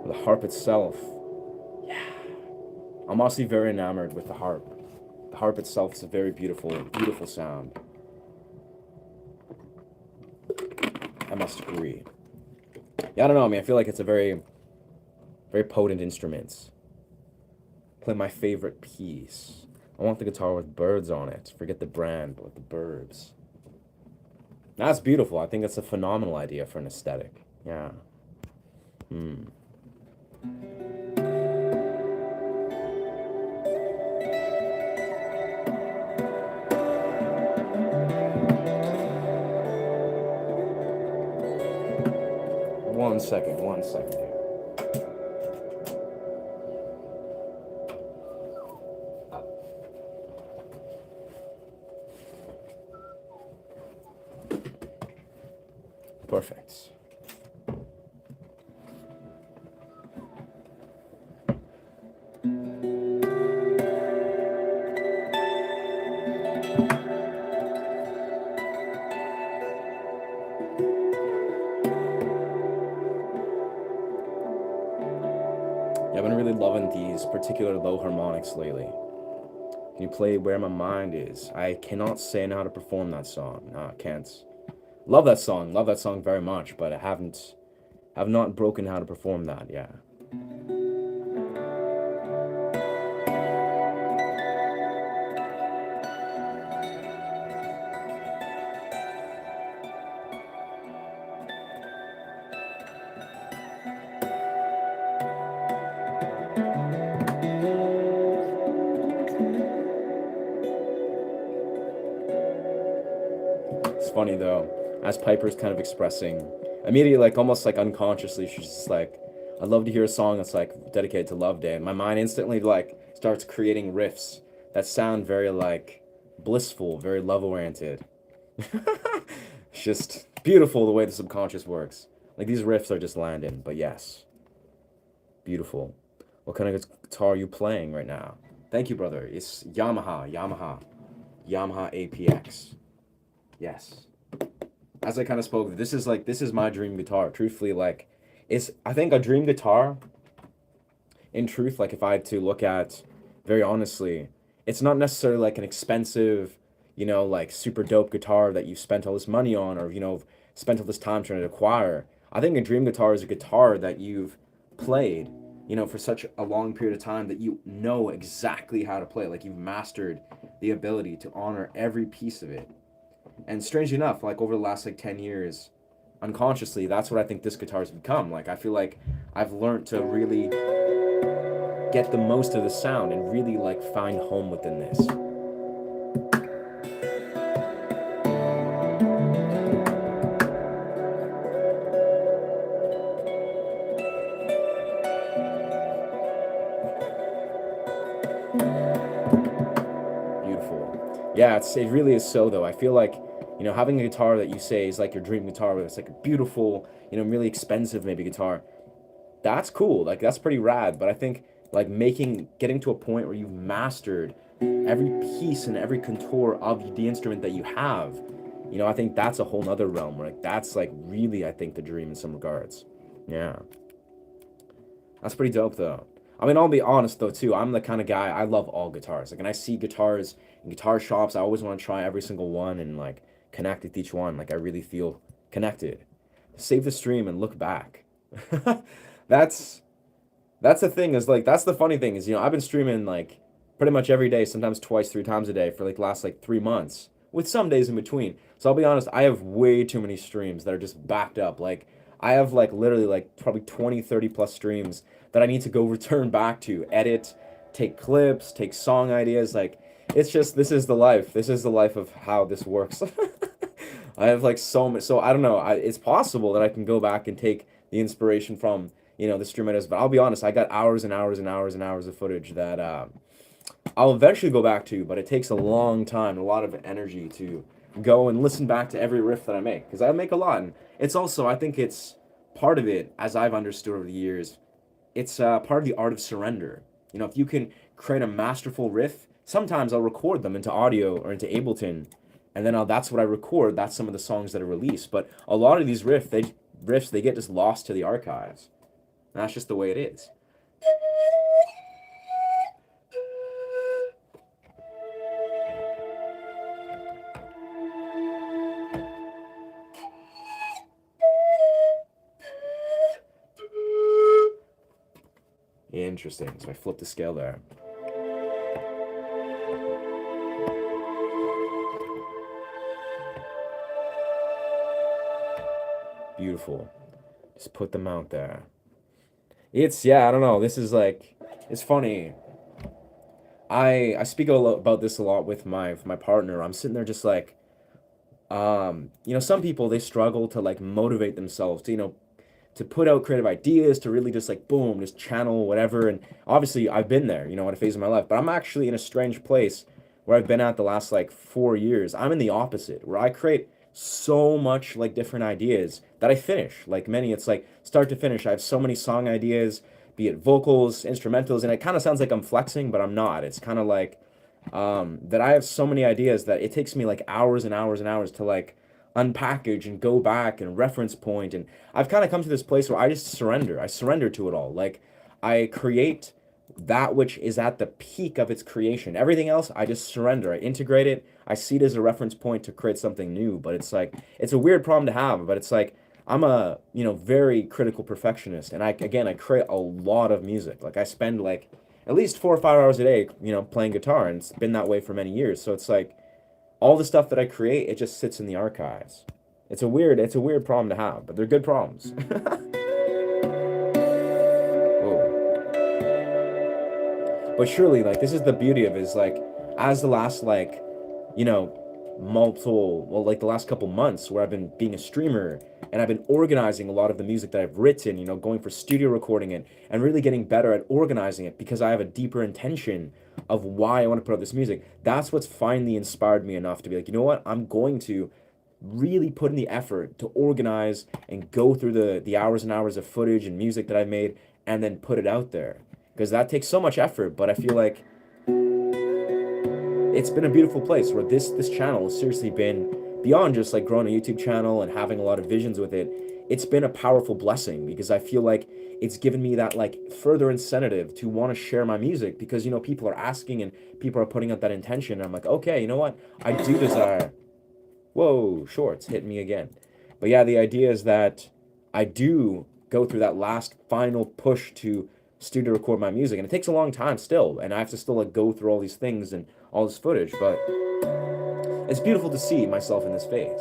The harp itself, I'm honestly very enamored with the harp. The harp itself is a very beautiful sound. I must agree. Yeah, I don't know. I mean, I feel like it's a very potent instrument. Play my favorite piece. I want the guitar with birds on it. Forget the brand, but with the birds. That's beautiful. I think that's a phenomenal idea for an aesthetic. Yeah. Hmm. One second, one second here. Perfect. Yeah, I've been really loving these particular low harmonics lately. Can you play Where My Mind Is? I cannot say I know how to perform that song. No, I can't. Love that song very much, but have not broken how to perform that, yeah. It's funny though, as Piper's kind of expressing, immediately, like almost like unconsciously, she's just like, I'd love to hear a song that's like dedicated to Love Day. And my mind instantly like starts creating riffs that sound very like blissful, very love oriented. It's just beautiful the way the subconscious works. Like these riffs are just landing, but yes, beautiful. What kind of guitar are you playing right now? Thank you, brother. It's Yamaha APX. Yes. As I kind of spoke, this is my dream guitar. Truthfully, like, it's I think a dream guitar. In truth, like if I had to look at, very honestly, it's not necessarily like an expensive, like super dope guitar that you've spent all this money on or spent all this time trying to acquire. I think a dream guitar is a guitar that you've played, for such a long period of time that you know exactly how to play. Like you've mastered the ability to honor every piece of it. And strangely enough, like over the last like 10 years, unconsciously, that's what I think this guitar has become. Like I feel like I've learned to really get the most of the sound and really like find home within this. Beautiful. Yeah, it really is so though. I feel like, having a guitar that you say is like your dream guitar, where it's like a beautiful, really expensive maybe guitar, that's cool. Like that's pretty rad. But I think like getting to a point where you've mastered every piece and every contour of the instrument that you have, I think that's a whole nother realm where like that's like really I think the dream in some regards. Yeah. That's pretty dope though. I mean, I'll be honest though too. I'm the kind of guy I love all guitars. Like, when I see guitars in guitar shops, I always want to try every single one and like connect with each one. Like, I really feel connected. Save the stream and look back. that's that's the thing. Is like that's the funny thing is I've been streaming like pretty much every day, sometimes twice, 3 times a day for like last like 3 months, with some days in between. So I'll be honest, I have way too many streams that are just backed up. Like I have like literally like probably 20, 30 plus streams that I need to go return back to, edit, take clips, take song ideas. Like it's just this is the life. This is the life of how this works. I have like so much. So I don't know. It's possible that I can go back and take the inspiration from the stream ideas. But I'll be honest, I got hours and hours and hours and hours of footage that I'll eventually go back to. But it takes a long time, a lot of energy to go and listen back to every riff that I make, because I make a lot. And it's also, I think it's part of it, as I've understood over the years, it's part of the art of surrender. If you can create a masterful riff, sometimes I'll record them into audio or into Ableton, and then that's what I record. That's some of the songs that are released. But a lot of these riffs, they get just lost to the archives. And that's just the way it is. Interesting. So I flipped the scale there. Beautiful. Just put them out there. It's yeah, I don't know. This is like it's funny. I speak a lot about this a lot with my partner. I'm sitting there just like some people they struggle to like motivate themselves to to put out creative ideas, to really just like boom, just channel whatever. And obviously, I've been there, at a phase of my life, but I'm actually in a strange place where I've been at the last like 4 years. I'm in the opposite, where I create so much like different ideas that I finish. Like many, it's like start to finish. I have so many song ideas, be it vocals, instrumentals, and it kind of sounds like I'm flexing, but I'm not. It's kind of like that I have so many ideas that it takes me like hours and hours and hours to like unpackage and go back and reference point. And I've kind of come to this place where I just surrender. I surrender to it all. Like I create that which is at the peak of its creation. Everything else, I just surrender. I integrate it. I see it as a reference point to create something new. But it's like, it's a weird problem to have, but it's like, I'm a, very critical perfectionist. And I create a lot of music. Like I spend like at least 4 or 5 hours a day, playing guitar. And it's been that way for many years. So it's like, all the stuff that I create, it just sits in the archives. It's a weird problem to have, but they're good problems. Whoa. But surely, like, this is the beauty of it, is like, as the last like, you know, like the last couple months where I've been being a streamer and I've been organizing a lot of the music that I've written, going for studio recording it and really getting better at organizing it because I have a deeper intention of why I want to put out this music. That's what's finally inspired me enough to be like, you know what? I'm going to really put in the effort to organize and go through the hours and hours of footage and music that I've made and then put it out there. Because that takes so much effort, but I feel like it's been a beautiful place where this channel has seriously been beyond just like growing a YouTube channel and having a lot of visions with it. It's been a powerful blessing because I feel like it's given me that like further incentive to want to share my music because people are asking and people are putting up that intention. And I'm like, okay, you know what? I do desire. Whoa, shorts hit me again. But yeah, the idea is that I do go through that last final push to studio record my music, and it takes a long time still, and I have to still like go through all these things and all this footage, but it's beautiful to see myself in this phase.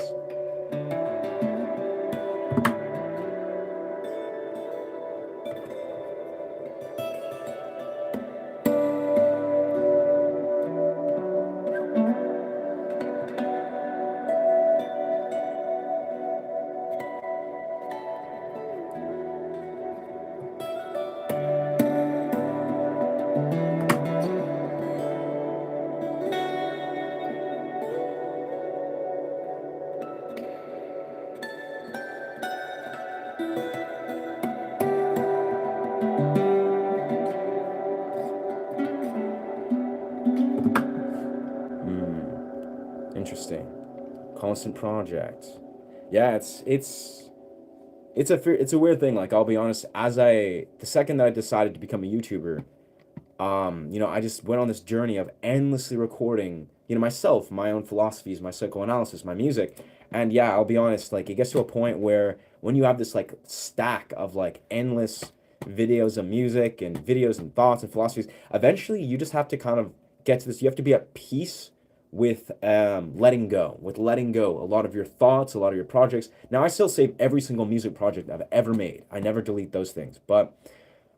Interesting. Constant project. Yeah, it's a weird thing. Like I'll be honest, the second that I decided to become a YouTuber, I just went on this journey of endlessly recording, myself, my own philosophies, my psychoanalysis, my music. And yeah, I'll be honest, like it gets to a point where when you have this like stack of like endless videos of music and videos and thoughts and philosophies, eventually you just have to kind of get to this. You have to be at peace with letting go a lot of your thoughts, a lot of your projects. Now, I still save every single music project I've ever made. I never delete those things, but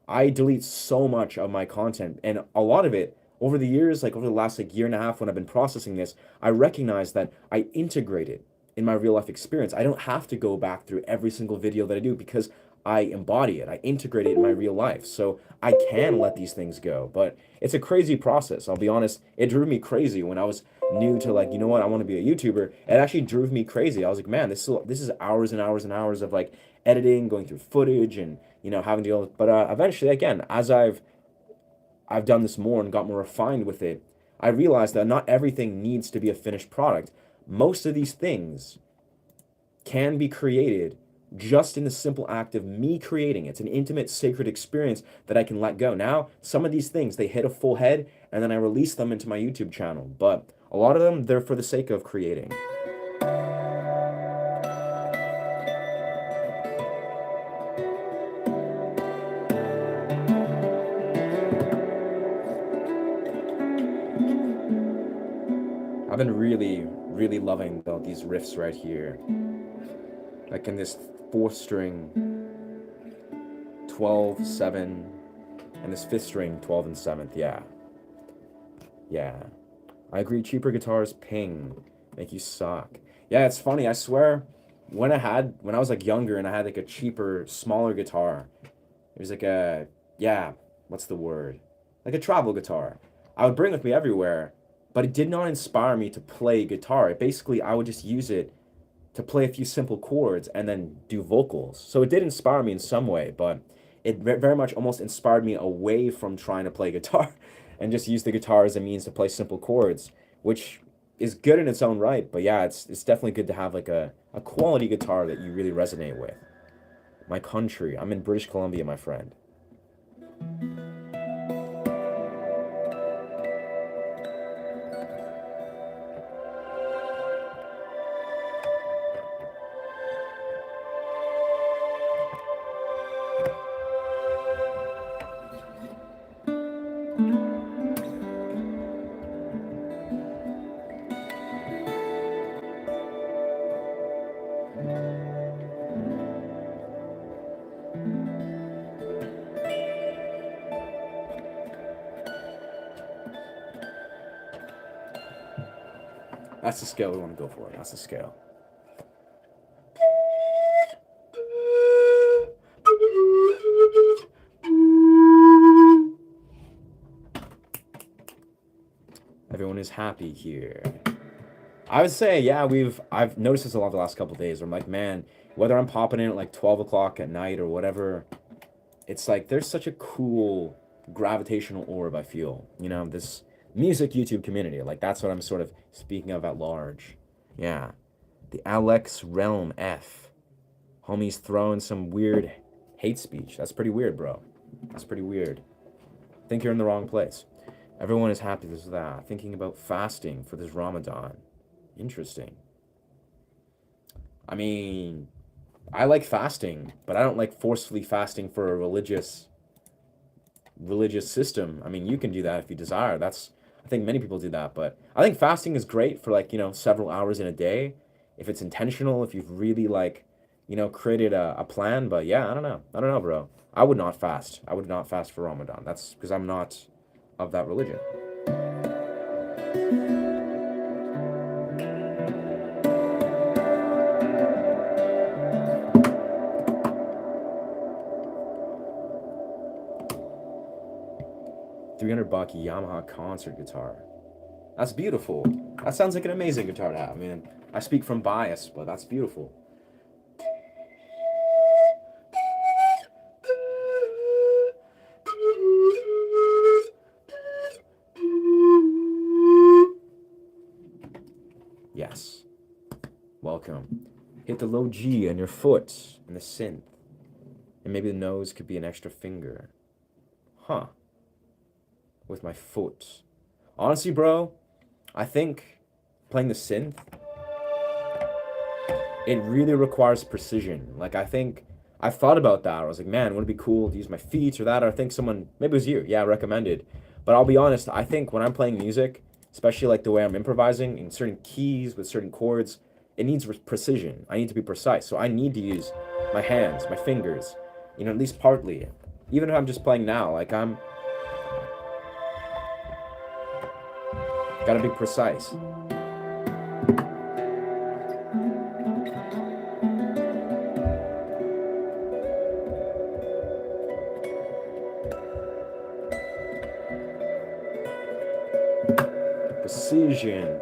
I delete so much of my content, and a lot of it over the years, like over the last like year and a half when I've been processing this, I recognize that I integrate it in my real life experience. I don't have to go back through every single video that I do because I embody it. I integrate it in my real life. So I can let these things go. But it's a crazy process. I'll be honest. It drove me crazy when I was new to like, you know what, I want to be a YouTuber. It actually drove me crazy. I was like, man, this is hours and hours and hours of like editing, going through footage and having to deal with, but eventually, again, as I've done this more and got more refined with it, I realized that not everything needs to be a finished product. Most of these things can be created just in the simple act of me creating. It's an intimate, sacred experience that I can let go. Now, some of these things, they hit a full head, and then I release them into my YouTube channel. But a lot of them, they're for the sake of creating. I've been really, really loving these riffs right here. Like in this 4th string, 12, 7, and this 5th string, 12 and 7th. Yeah. Yeah. I agree. Cheaper guitars ping, make you suck. Yeah, it's funny. I swear, when I was like younger and I had like a cheaper, smaller guitar, it was like yeah, what's the word? Like a travel guitar. I would bring with me everywhere, but it did not inspire me to play guitar. Basically, I would just use it to play a few simple chords and then do vocals. So it did inspire me in some way, but it very much almost inspired me away from trying to play guitar and just use the guitar as a means to play simple chords, which is good in its own right. But yeah, it's definitely good to have like a quality guitar that you really resonate with. My country. I'm in British Columbia, my friend. That's the scale we want to go for. That's the scale. Everyone is happy here. I would say, yeah, I've noticed this a lot the last couple of days. Where I'm like, man, whether I'm popping in at like 12 o'clock at night or whatever, it's like there's such a cool gravitational orb, I feel. You know, this music YouTube community. Like that's what I'm sort of speaking of at large. Yeah. The Alex Realm F. Homie's throwing some weird hate speech. That's pretty weird, bro. That's pretty weird. I think you're in the wrong place. Everyone is happy with that. Thinking about fasting for this Ramadan. Interesting. I mean, I like fasting, but I don't like forcefully fasting for a religious system. I mean, you can do that if you desire. I think many people do that, but I think fasting is great for like, several hours in a day if it's intentional, if you've really like, created a plan. But yeah, I don't know, bro. I would not fast. I would not fast for Ramadan. That's because I'm not of that religion. $300 Yamaha concert guitar. That's beautiful. That sounds like an amazing guitar to have. I mean, I speak from bias, but that's beautiful. Yes. Welcome. Hit the low G on your foot and the synth. And maybe the nose could be an extra finger. Huh. With my foot. Honestly, bro, I think playing the synth, it really requires precision. Like, I think I've thought about that. I was like, man, wouldn't it be cool to use my feet or that? Or I think someone, maybe it was you, yeah, recommended. But I'll be honest, I think when I'm playing music, especially like the way I'm improvising in certain keys with certain chords, it needs precision. I need to be precise. So I need to use my hands, my fingers, at least partly. Even if I'm just playing now, like gotta be precise. Precision.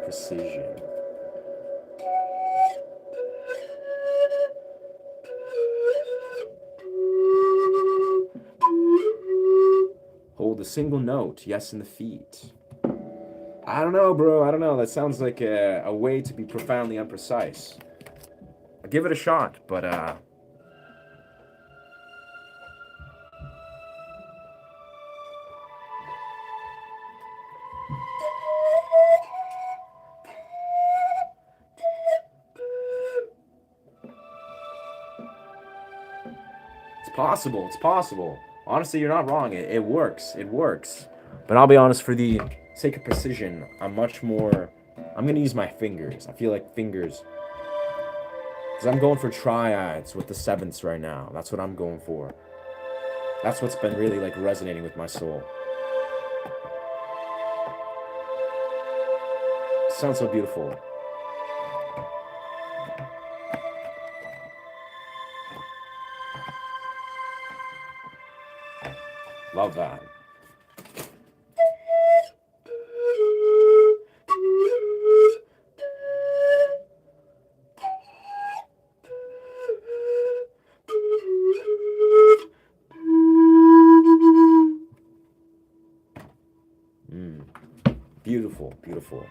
Hold a single note, yes, in the feet. I don't know, bro. I don't know. That sounds like a way to be profoundly imprecise. I'll give it a shot, but it's possible. Honestly, you're not wrong. It works. But I'll be honest, for the sake of precision, I'm going to use my fingers. I feel like fingers Because I'm going for triads with the sevenths right now. That's what I'm going for. That's what's been really like resonating with my soul. Sounds so beautiful. Love that. Beautiful, beautiful.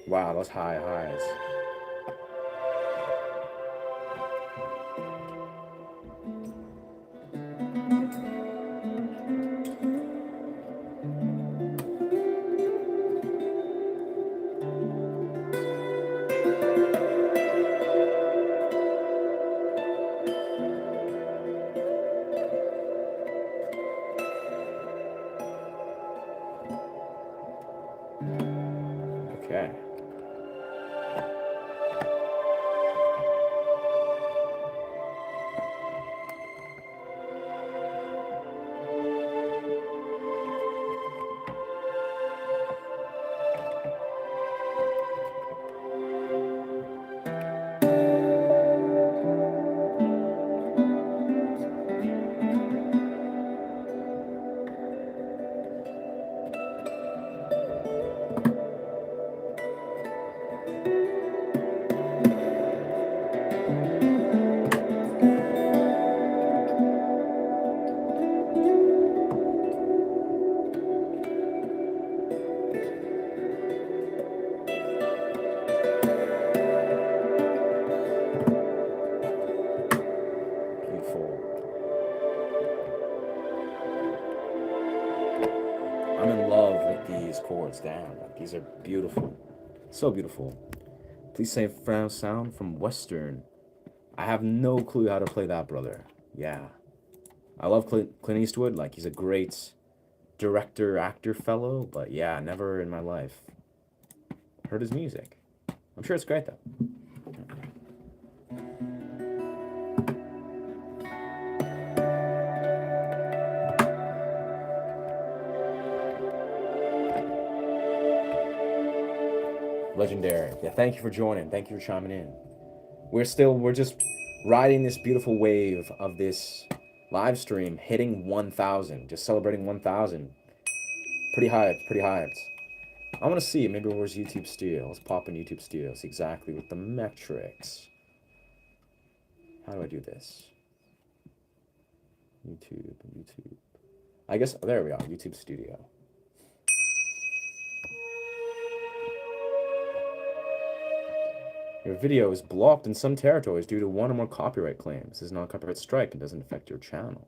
Wow, those high highs. Okay. Beautiful. I'm in love with these chords down. Like, these are beautiful. So beautiful. Please say frown sound from Western. I have no clue how to play that, brother. Yeah. I love Clint Eastwood. Like, he's a great director, actor fellow. But yeah, never in my life heard his music. I'm sure it's great, though. Legendary. Yeah, thank you for joining. Thank you for chiming in. We're just riding this beautiful wave of this live stream hitting 1,000, just celebrating 1,000. Pretty hyped, pretty hyped. I want to see, maybe where's YouTube Studio? Let's pop in YouTube Studio, see exactly what the metrics. How do I do this? YouTube. I guess, oh, there we are, YouTube Studio. Your video is blocked in some territories due to one or more copyright claims. This is not a copyright strike and doesn't affect your channel.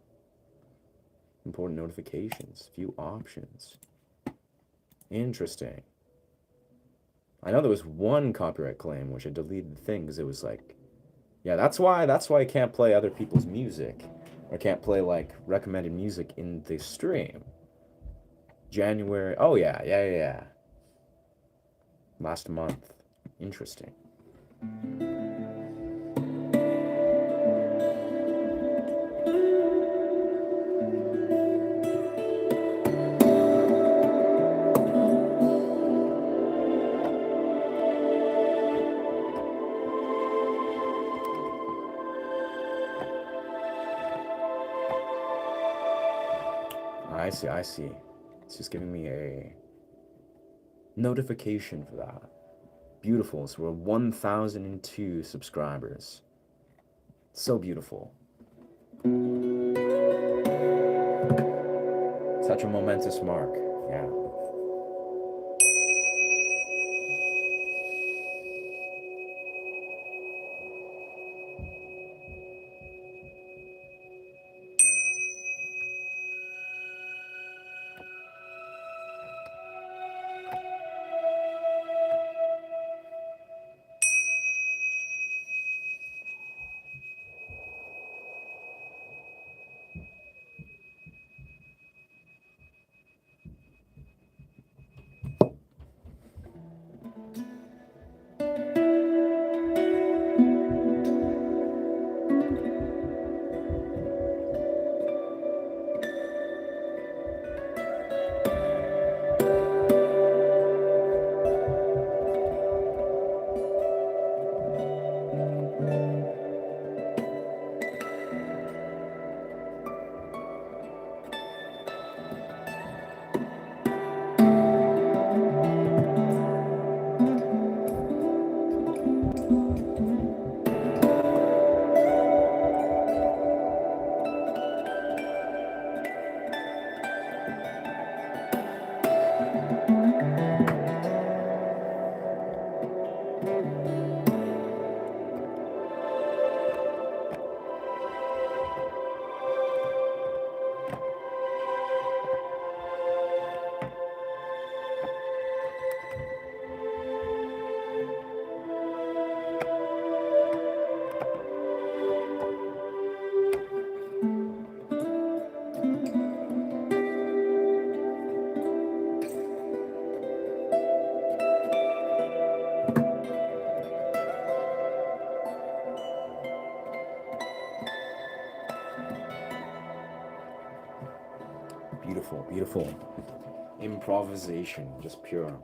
Important notifications, view options. Interesting. I know there was one copyright claim which I deleted the thing because it was like, yeah, that's why I can't play other people's music or can't play like recommended music in the stream. January. Oh yeah. Last month. Interesting. I see. It's just giving me a notification for that. Beautiful. So we're 1,002 subscribers. So beautiful. Such a momentous mark. Yeah. Beautiful, beautiful. Improvisation, just pure.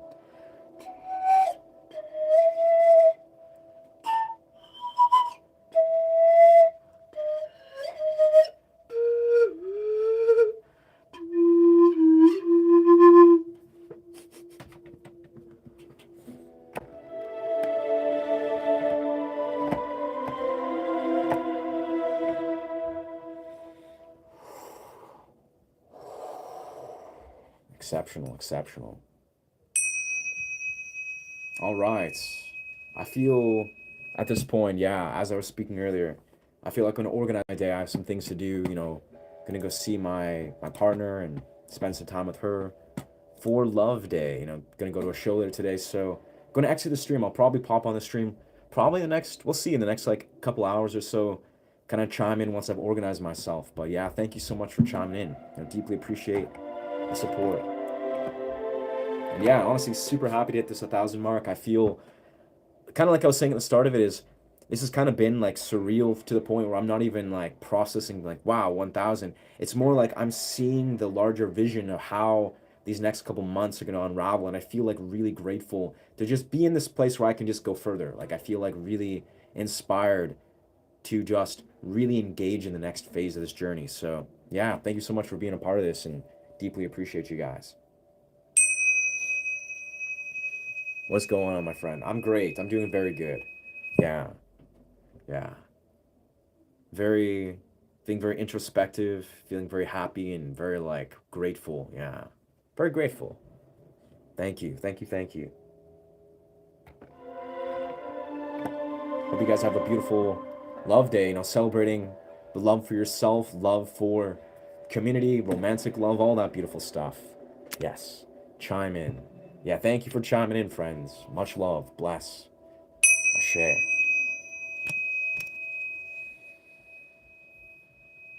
Exceptional, exceptional. All right. I feel at this point, yeah, as I was speaking earlier, I feel like on an organized day, I have some things to do, gonna go see my partner and spend some time with her for Love Day, gonna go to a show later today, so gonna exit the stream. I'll probably pop on the stream probably we'll see in the next like couple hours or so, kind of chime in once I've organized myself. But yeah, thank you so much for chiming in. Deeply appreciate the support. And yeah, honestly, super happy to hit this 1,000 mark. I feel kind of like I was saying at the start of it is this has kind of been like surreal to the point where I'm not even like processing like wow 1,000. It's more like I'm seeing the larger vision of how these next couple months are going to unravel, and I feel like really grateful to just be in this place where I can just go further. Like I feel like really inspired to just really engage in the next phase of this journey. So yeah, thank you so much for being a part of this, and deeply appreciate you guys. What's going on, my friend? I'm great. I'm doing very good. Yeah. Yeah. Very, being very introspective, feeling very happy and very like grateful. Yeah. Very grateful. Thank you. Thank you. Thank you. Hope you guys have a beautiful love day, celebrating the love for yourself, love for community, romantic love, all that beautiful stuff. Yes. Chime in. Yeah, thank you for chiming in, friends. Much love. Bless. Ashe.